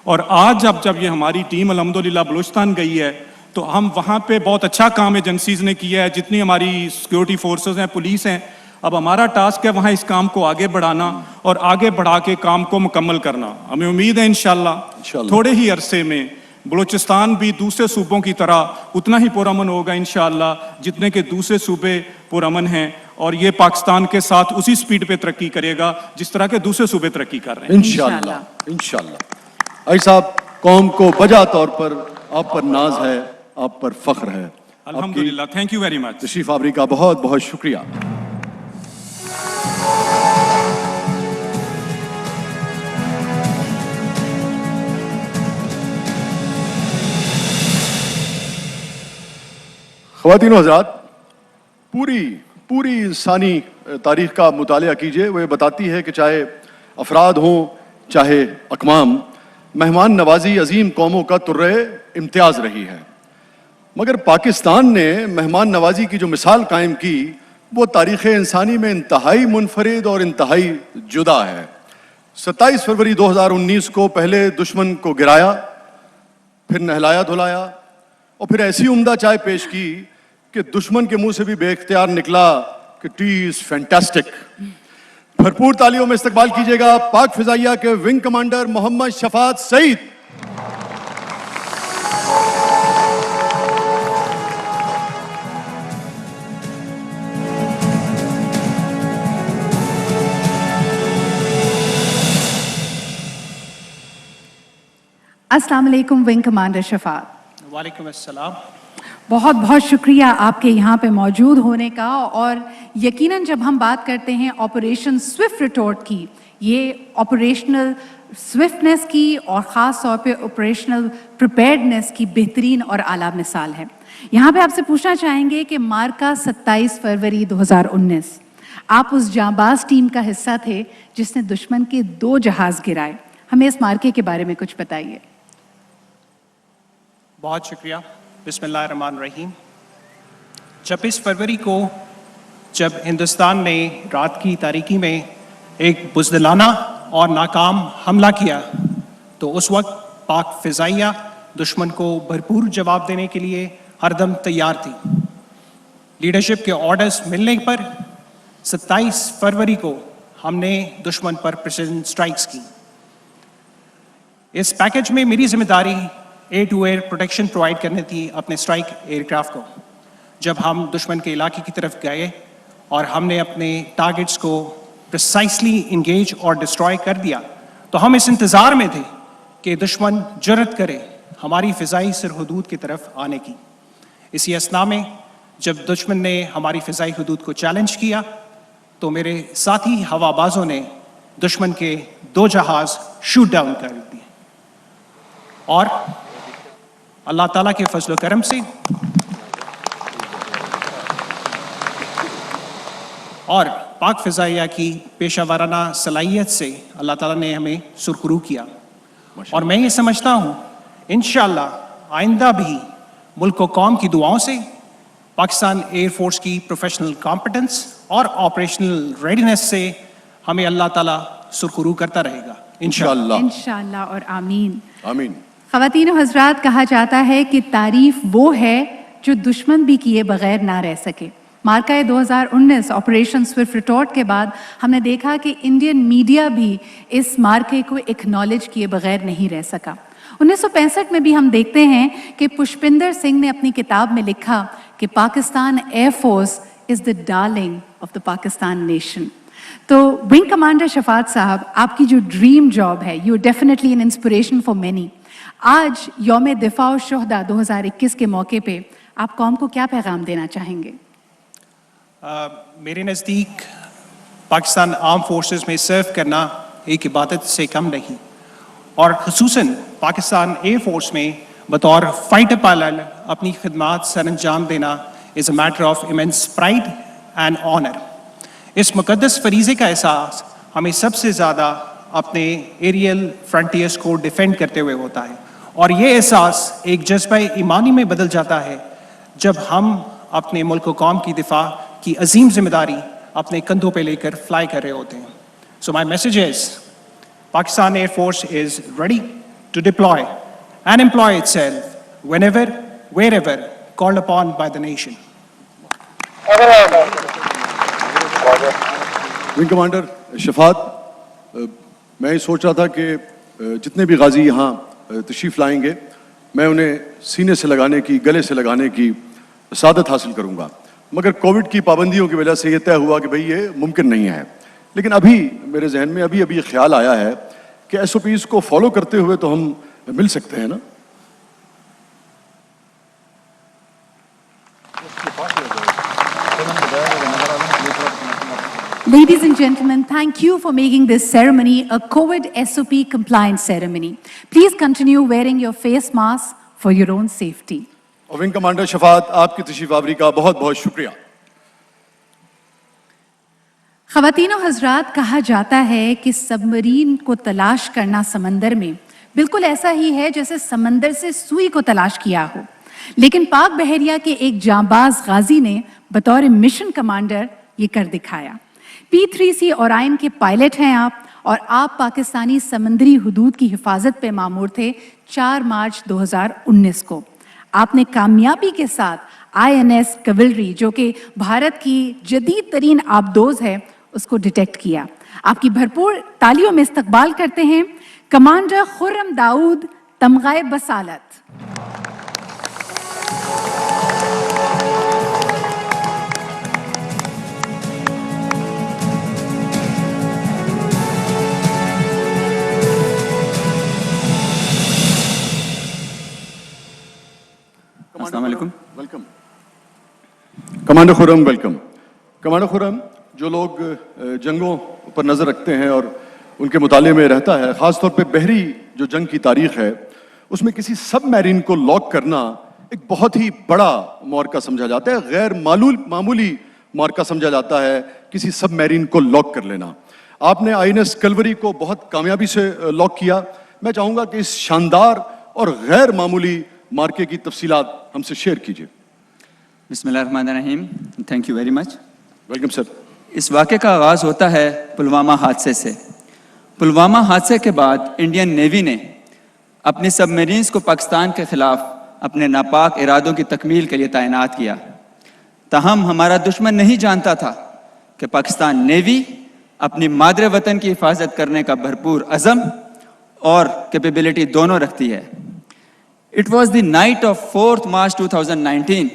और आज जब ये हमारी टीम अल्हम्दुलिल्लाह बलूचिस्तान गई है तो हम वहाँ पे बहुत अच्छा काम एजेंसीज़ ने किया है। जितनी हमारी सिक्योरिटी फोर्सेस हैं, पुलिस हैं, अब हमारा टास्क है वहाँ इस काम को आगे बढ़ाना और आगे बढ़ा के काम को मुकम्मल करना। हमें उम्मीद है इंशाल्लाह थोड़े ही अरसे में बलूचिस्तान भी दूसरे सूबों की तरह उतना ही पुरअमन होगा इंशाअल्लाह जितने के दूसरे सूबे पुरअमन हैं और ये पाकिस्तान के साथ उसी स्पीड पे तरक्की करेगा जिस तरह के दूसरे सूबे तरक्की कर रहे हैं इंशाअल्लाह। इंशाअल्लाह। आई साहब, कौम को बजा तौर पर आप पर नाज है, आप पर फख्र है। अल्हम्दुलिल्लाह, थैंक यू वेरी मच। तशरीफ आवरी का बहुत बहुत शुक्रिया। ख़वातीन व हज़रात, पूरी इंसानी तारीख़ का मुतालिया कीजिए, वो ये बताती है कि चाहे अफराद हों चाहे अक़वाम, मेहमान नवाजी अजीम कौमों का तुर्रे इम्तियाज़ रही है। मगर पाकिस्तान ने मेहमान नवाजी की जो मिसाल कायम की वो तारीख़ इंसानी में इंतहाई मुनफरिद और इंतहाई जुदा है। 27 फरवरी 2019 को पहले दुश्मन को गिराया, फिर नहलाया धुलाया और फिर ऐसी उम्दा चाय पेश की कि दुश्मन के मुंह से भी बेख्तियार निकला कि टी इज फैंटास्टिक। भरपूर तालियों में इस्तकबाल कीजिएगा पाक फिजाइया के wing commander Mohammad Shafat Saeed. अस्सलाम वालेकुम विंग कमांडर शफात। वालेकुम अस्सलाम। बहुत बहुत शुक्रिया आपके यहाँ पे मौजूद होने का। और यकीनन जब हम बात करते हैं ऑपरेशन स्विफ्ट रिटोर्ट की, ये ऑपरेशनल स्विफ्टनेस की और ख़ास तौर पे ऑपरेशनल प्रिपेयर्डनेस की बेहतरीन और आला मिसाल है। यहाँ पे आपसे पूछना चाहेंगे कि मार्का 27 फरवरी 2019, आप उस जांबाज टीम का हिस्सा थे जिसने दुश्मन के 2 जहाज़ गिराए। हमें इस मार्के के बारे में कुछ बताइए। बहुत शुक्रिया। बिस्मिल्लाहिर्रहमानिर्रहीम। 26 फरवरी को जब हिंदुस्तान ने रात की तारीकी में एक बुज़दिलाना और नाकाम हमला किया तो उस वक्त पाक फ़िज़ाइया दुश्मन को भरपूर जवाब देने के लिए हरदम तैयार थी। लीडरशिप के ऑर्डर्स मिलने पर 27 फरवरी को हमने दुश्मन पर प्रिसीजन स्ट्राइक्स की। इस पैकेज में मेरी जिम्मेदारी air to air protection provide करनी थी अपने स्ट्राइक एयरक्राफ्ट को। जब हम दुश्मन के इलाके की तरफ गए और हमने अपने टारगेट्स को प्रिसाइसली इंगेज और डिस्ट्रॉय कर दिया तो हम इस इंतज़ार में थे कि दुश्मन जुर्रत करे हमारी फ़िज़ाई सरहदूद की तरफ आने की। इसी असना में जब दुश्मन ने हमारी फ़िज़ाई हदूद को चैलेंज किया तो मेरे साथी हवाबाजों ने दुश्मन के 2 जहाज़ शूट डाउन कर दिए और अल्लाह ताला के फजल व करम से और पाक फ़िज़ाइया की पेशा वाराना सलाहियत से अल्लाह ताला ने हमें सुरखरू किया। और मैं ये समझता हूँ इंशाअल्लाह आइंदा भी मुल्क व कौम की दुआओं से पाकिस्तान एयर फोर्स की प्रोफेशनल कॉम्पिटेंस और ऑपरेशनल रेडीनेस से हमें अल्लाह ताला सुरखरू करता रहेगा इंशाअल्लाह। इंशाअल्लाह और आमीन आमीन। ख़वातीन व हज़रात, कहा जाता है कि तारीफ वो है जो दुश्मन भी किए बगैर ना रह सके। मार्का 2019 ऑपरेशन स्विफ्ट रिटॉर्ट के बाद हमने देखा कि इंडियन मीडिया भी इस मार्के को एक्नॉलेज किए बगैर नहीं रह सका। 1965 में भी हम देखते हैं कि पुष्पिंदर सिंह ने अपनी किताब में लिखा कि Pakistan air force is the darling of the Pakistan nation. तो विंग कमांडर शफात साहब, आपकी जो ड्रीम जॉब है, you definitely an inspiration for many. आज यौम दिफा और शुहदा 2021 के मौके पे आप कौम को क्या पैगाम देना चाहेंगे? मेरे नज़दीक पाकिस्तान आर्म फोर्सेस में सर्व करना एक इबादत से कम नहीं, और ख़ुसूसन पाकिस्तान एयर फोर्स में बतौर फाइटर पायलट अपनी खिदमात सर अंजाम देना is a matter of immense pride and honour. इस मुक़द्दस फरीज़े का एहसास हमें सबसे ज़्यादा अपने एरियल फ्रंटियर्स को डिफेंड करते हुए होता है, और ये एहसास एक जज्बा ईमानी में बदल जाता है जब हम अपने मुल्क व कौम की दिफा की अजीम जिम्मेदारी अपने कंधों पे लेकर फ्लाई कर रहे होते हैं। So my message is Pakistan Air Force is ready to deploy and employ itself whenever, wherever called upon by the nation. Wing commander Shafaat, मैं ये सोच रहा था कि जितने भी गाजी यहाँ तशरीफ़ लाएंगे मैं उन्हें सीने से लगाने की, गले से लगाने की सादत हासिल करूँगा, मगर कोविड की पाबंदियों की वजह से ये तय हुआ कि भाई ये मुमकिन नहीं है। लेकिन अभी मेरे जहन में अभी ये ख्याल आया है कि SOPs को फॉलो करते हुए तो हम मिल सकते हैं ना। Ladies and gentlemen, thank you for making this ceremony a COVID SOP compliant ceremony. Please continue wearing your face mask for your own safety. और विंग कमांडर शफात, आपकी तशरीफ आवरी का बहुत बहुत शुक्रिया। ख़वातीनो हज़रात, कहा जाता है कि सबमरीन को तलाश करना समंदर में बिल्कुल ऐसा ही है जैसे समंदर से सुई को तलाश किया हो। लेकिन पाक बहरिया के एक जांबाज गाजी ने बतौर मिशन कमांडर ये कर दिखाया। P3C ओराइन के पायलट हैं आप, और आप पाकिस्तानी समंदरी हुदूद की हिफाजत पे मामूर थे 4 मार्च 2019 को। आपने कामयाबी के साथ INS कवलरी, जो कि भारत की जदीद तरीन आबदोज है, उसको डिटेक्ट किया। आपकी भरपूर तालियों में इस्तकबाल करते हैं कमांडर खुर्रम दाऊद, तमगाए बसालत। Welcome commander Khurram, welcome commander Khurram. जो लोग जंगों पर नज़र रखते हैं और उनके मुताले में रहता है, ख़ास तौर पे बहरी जो जंग की तारीख़ है, उसमें किसी सबमरीन को लॉक करना एक बहुत ही बड़ा मार्का समझा जाता है, गैर मामूली मार्का समझा जाता है किसी सबमरीन को लॉक कर लेना। आपने INS कवलरी को बहुत कामयाबी से लॉक किया। मैं चाहूँगा कि इस शानदार और गैर मामूली मार्के की तफसीलात हमसे शेयर कीजिए। बिस्मिल्लाहिर्रहमानिर्रहीम, thank you very much. Welcome sir. इस वाक़े का आगाज़ होता है पुलवामा हादसे से। पुलवामा हादसे के बाद इंडियन नेवी ने अपनी सबमरीन्स को पाकिस्तान के खिलाफ अपने नापाक इरादों की तकमील के लिए तैनात किया। ताहम हमारा दुश्मन नहीं जानता था कि पाकिस्तान नेवी अपनी मादरे वतन की हिफाजत करने का भरपूर अज़म और कैपेबिलिटी दोनों रखती है। It was the night of 4 मार्च 2019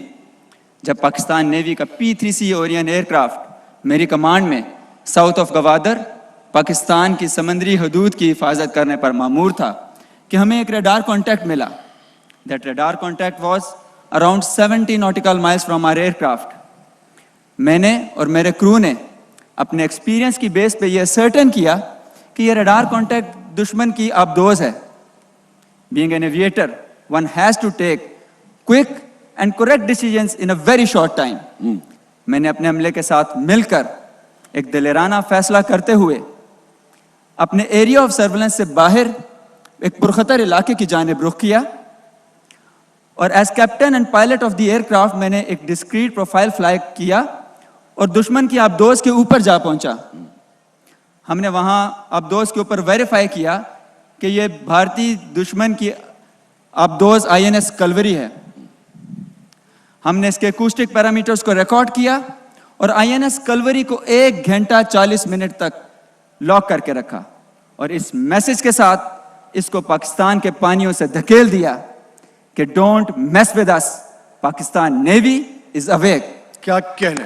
जब पाकिस्तान नेवी का P-3C ओरियन एयरक्राफ्ट मेरी कमांड में साउथ ऑफ गवादर पाकिस्तान की समंदरी हदूद की हिफाजत करने पर मामूर था कि हमें एक रडार कॉन्टैक्ट मिला। That radar contact was around 70 nautical miles from our aircraft. मैंने और मेरे क्रू ने अपने एक्सपीरियंस की बेस पे यह सर्टन किया कि यह रडार कॉन्टैक्ट दुश्मन की आबदोज है। Being an aviator, one has to take quick and correct decisions in a very short time. मैंने अपने अमले के साथ मिलकर एक दिलेराना फैसला करते हुए अपने एरिया ऑफ सर्वेलेंस से बाहर एक पुरखतर इलाके की जानिब रुख किया और as captain and pilot of the aircraft मैंने एक डिस्क्रीट प्रोफाइल फ्लाई किया और दुश्मन की आबदोज के ऊपर जा पहुंचा। हमने वहां आबदोज के ऊपर वेरीफाई किया कि ये भारतीय दुश्मन की आबदोज INS कलवरी है। हमने इसके एकूस्टिक पैरामीटर्स को रिकॉर्ड किया और INS कलवरी को 1 घंटा 40 मिनट तक लॉक करके रखा और इस मैसेज के साथ इसको पाकिस्तान के पानियों से धकेल दिया कि don't mess with us, Pakistan navy is awake. क्या कहने।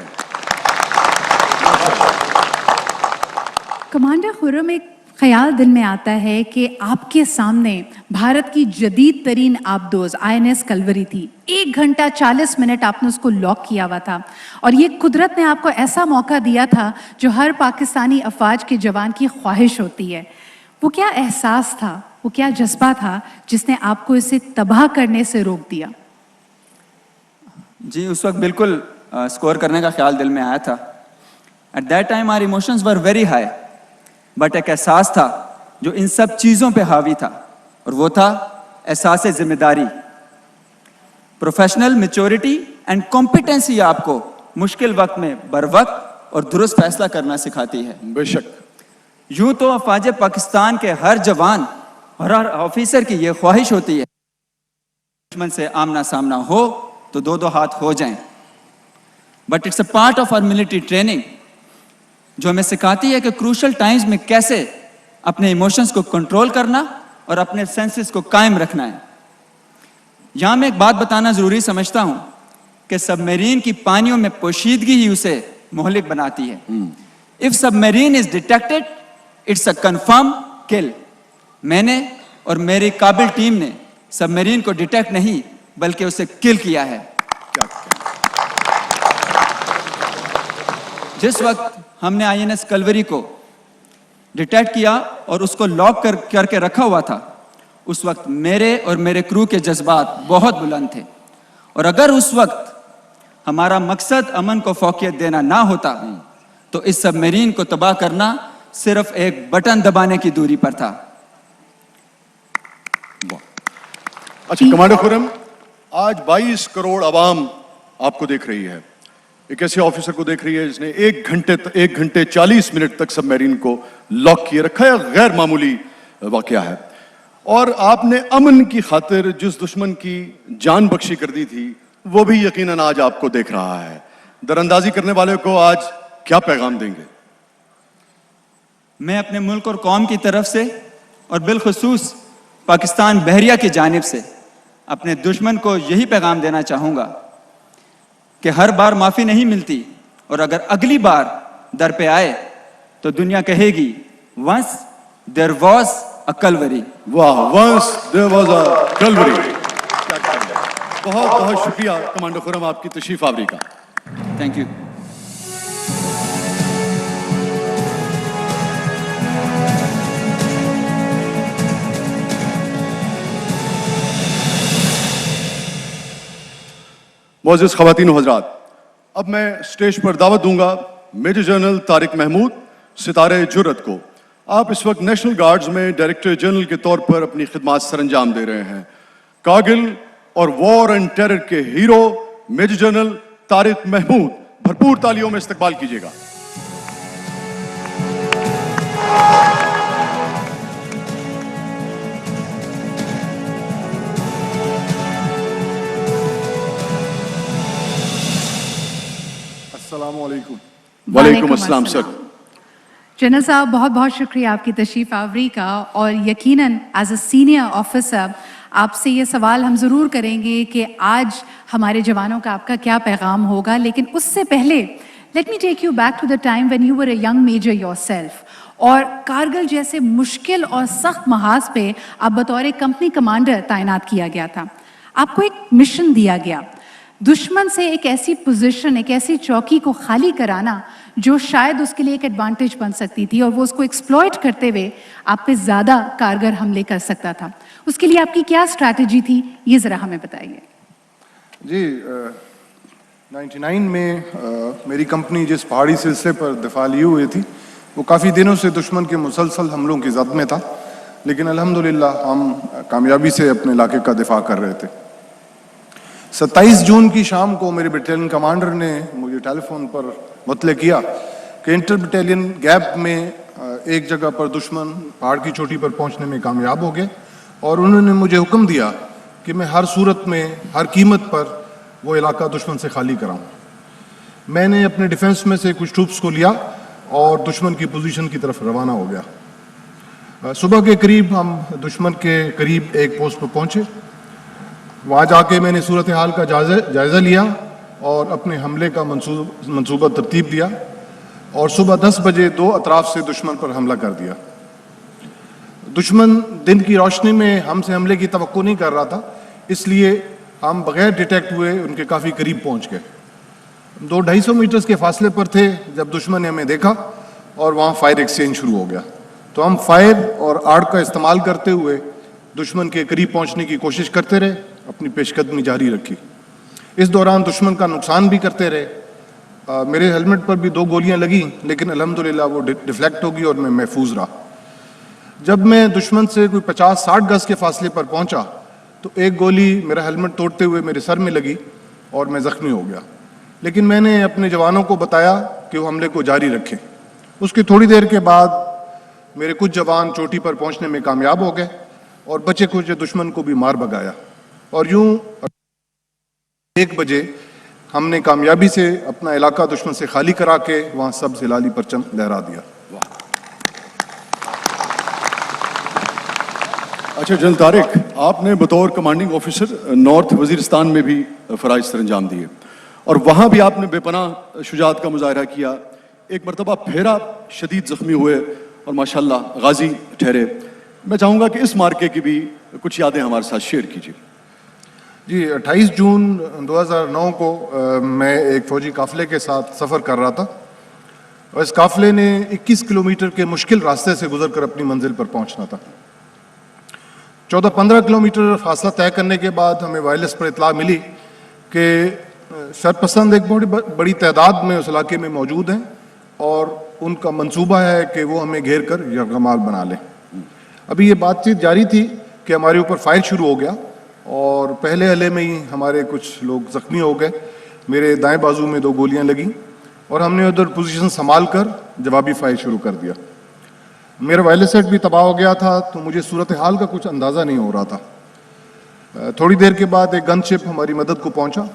कमांडर खुर्रम, एक ख्याल दिल में आता है कि आपके सामने भारत की जदीद तरीन आबदोज INS कलवरी थी। 1 घंटा 40 मिनट आपने उसको लॉक किया हुआ था और ये कुदरत ने आपको ऐसा मौका दिया था जो हर पाकिस्तानी अफवाज के जवान की ख्वाहिश होती है। वो क्या एहसास था, वो क्या जज्बा था जिसने आपको इसे तबाह करने से रोक दिया? जी, उस वक्त बिल्कुल स्कोर करने का ख्याल दिल में आया था। At that time our emotions were very high, but एक एहसास था जो इन सब चीज़ों पे हावी था और वो था एहसास जिम्मेदारी। प्रोफेशनल मैच्योरिटी एंड कॉम्पिटेंसी आपको मुश्किल वक्त में बर वक्त और दुरुस्त फैसला करना सिखाती है। बेशक। यूं तो अफवाज पाकिस्तान के हर जवान और हर ऑफिसर की ये ख्वाहिश होती है दुश्मन से आमना सामना हो तो 2-2 हाथ हो जाएं, but it's a part of our military training जो हमें सिखाती है कि क्रूशल टाइम्स में कैसे अपने इमोशंस को कंट्रोल करना और अपने सेंसेस को कायम रखना है। यहां मैं एक बात बताना जरूरी समझता हूं कि सबमरीन की पानियों में पोशीदगी ही उसे मोहलिक बनाती है। If submarine is detected it's a confirm kill. मैंने और मेरी काबिल टीम ने सबमरीन को डिटेक्ट नहीं बल्कि उसे किल किया है। जिस वक्त हमने INS कलवरी को डिटेक्ट किया और उसको लॉक करके रखा हुआ था, उस वक्त मेरे और मेरे क्रू के जज्बात बहुत बुलंद थे और अगर उस वक्त हमारा मकसद अमन को फौकियत देना ना होता तो इस सबमरीन को तबाह करना सिर्फ एक बटन दबाने की दूरी पर था। अच्छा कमांडर खुर्रम, आज 22 करोड़ आवाम आपको देख रही है, एक ऐसे ऑफिसर को देख रही है जिसने 1 घंटे 40 मिनट तक सबमरीन को लॉक किए रखा है। गैर मामूली वाकया है और आपने अमन की खातिर जिस दुश्मन की जान बख्शी कर दी थी वो भी यकीनन आज आपको देख रहा है। दरअंदाजी करने वाले को आज क्या पैगाम देंगे? मैं अपने मुल्क और कौम की तरफ से और बिलखुसूस पाकिस्तान बहरिया की जानिब से अपने दुश्मन को यही पैगाम देना चाहूँगा कि हर बार माफ़ी नहीं मिलती और अगर अगली बार दर पे आए तो दुनिया कहेगी once there was a Kalvari. वाह, once there was a Kalvari. बहुत बहुत शुक्रिया कमांडर खुर्रम आपकी तशरीफ आवरी का। Thank you. मोअज़्ज़िज़ ख़वातीन व हज़रात, अब मैं स्टेज पर दावत दूंगा मेजर जनरल तारिक महमूद सितारे जुर्रत को। आप इस वक्त नेशनल गार्ड्स में डायरेक्टर जनरल के तौर पर अपनी खिदमत सरअंजाम दे रहे हैं। कारगिल और वॉर एंड टेरर के hero major general Tariq Mahmood, भरपूर तालियों में इस्तकबाल कीजिएगा। अस्सलाम वालेकुम। वालेकुम अस्सलाम सर। जनरल साहब, बहुत बहुत शुक्रिया आपकी तशरीफ़ आवरी का, और यकीनन एज अ सीनियर ऑफिसर आपसे ये सवाल हम ज़रूर करेंगे कि आज हमारे जवानों का आपका क्या पैगाम होगा, लेकिन उससे पहले let me take you back to the time when you were a young major yourself, और कारगिल जैसे मुश्किल और सख्त महाज पे आप बतौर कंपनी कमांडर तैनात किया गया था। आपको एक मिशन दिया गया, दुश्मन से एक ऐसी पोजीशन, एक ऐसी चौकी को खाली कराना जो शायद उसके लिए एक एडवांटेज बन सकती थी, और वो उसको एक्सप्लॉइट करते हुए आप पे ज़्यादा कारगर हमले कर सकता था। उसके लिए आपकी क्या स्ट्रैटेजी थी, ये ज़रा हमें बताइए। जी, 99 में मेरी कंपनी जिस पहाड़ी सिलसिले पर दफा लिए हुई थी, वो काफ़ी दिनों से दुश्मन के मुसलसल हमलों की जद में था, लेकिन अल्हम्दुलिल्लाह हम कामयाबी से अपने इलाके का दिफा कर रहे थे। 27 जून की शाम को मेरे बटालियन कमांडर ने मुझे टेलीफोन पर मुतले किया कि इंटर बटालियन गैप में एक जगह पर दुश्मन पहाड़ की चोटी पर पहुंचने में कामयाब हो गए, और उन्होंने मुझे हुक्म दिया कि मैं हर सूरत में, हर कीमत पर वो इलाका दुश्मन से खाली कराऊं। मैंने अपने डिफेंस में से कुछ ट्रूप्स को लिया और दुश्मन की पोजीशन की तरफ रवाना हो गया। सुबह के करीब हम दुश्मन के करीब एक पोस्ट पर पहुंचे। वहाँ जाके मैंने सूरत हाल का जायज़ा लिया और अपने हमले का मंसूबा तरतीब दिया, और सुबह 10 बजे 2 अतराफ से दुश्मन पर हमला कर दिया। दुश्मन दिन की रोशनी में हमसे हमले की तवक्को नहीं कर रहा था, इसलिए हम बगैर डिटेक्ट हुए उनके काफ़ी करीब पहुंच गए। 200-250 मीटर्स के फासले पर थे जब दुश्मन ने हमें देखा, और वहाँ फायर एक्सचेंज शुरू हो गया। तो हम फायर और आड़ का इस्तेमाल करते हुए दुश्मन के करीब पहुँचने की कोशिश करते रहे, अपनी पेशकदमी जारी रखी। इस दौरान दुश्मन का नुकसान भी करते रहे। मेरे हेलमेट पर भी 2 गोलियां लगी, लेकिन अल्हम्दुलिल्लाह वो डिफ्लेक्ट होगी और मैं महफूज रहा। जब मैं दुश्मन से कोई 50-60 गज के फासले पर पहुंचा तो एक गोली मेरा हेलमेट तोड़ते हुए मेरे सर में लगी और मैं जख्मी हो गया, लेकिन मैंने अपने जवानों को बताया कि वो हमले को जारी रखें। उसकी थोड़ी देर के बाद मेरे कुछ जवान चोटी पर पहुंचने में कामयाब हो गए और बचे कुछ दुश्मन को भी मार भगाया, और यूं 1 बजे हमने कामयाबी से अपना इलाका दुश्मन से खाली करा के वहां सब हिलाली परचम लहरा दिया। अच्छा जनरल तारिक, आपने बतौर कमांडिंग ऑफिसर नॉर्थ वजीरिस्तान में भी फराइज सर अंजाम दिए, और वहाँ भी आपने बेपनाह शुजाअत का मुजाहरा किया। एक मरतबा फिर आप शदीद जख्मी हुए और माशाल्लाह गाजी ठहरे। मैं चाहूँगा कि इस मार्के की भी कुछ यादें हमारे साथ शेयर कीजिए। जी, 28 जून 2009 को मैं एक फ़ौजी काफ़िले के साथ सफ़र कर रहा था, और इस काफ़िले ने 21 किलोमीटर के मुश्किल रास्ते से गुजर कर अपनी मंजिल पर पहुंचना था। 14-15 किलोमीटर फासला तय करने के बाद हमें वायरलेस पर इतला मिली कि शरपसंद एक बड़ी तादाद में उस इलाके में मौजूद हैं, और उनका मंसूबा है कि वो हमें घेर कर यरगमाल बना लें। अभी ये बातचीत जारी थी कि हमारे ऊपर फायर शुरू हो गया, और पहले हले में ही हमारे कुछ लोग जख्मी हो गए। मेरे दाएं बाजू में 2 गोलियां लगी, और हमने उधर पोजीशन संभाल कर जवाबी फायर शुरू कर दिया। मेरा वायरलेस सेट भी तबाह हो गया था, तो मुझे सूरत हाल का कुछ अंदाज़ा नहीं हो रहा था। थोड़ी देर के बाद एक गनशिप हमारी मदद को पहुंचा,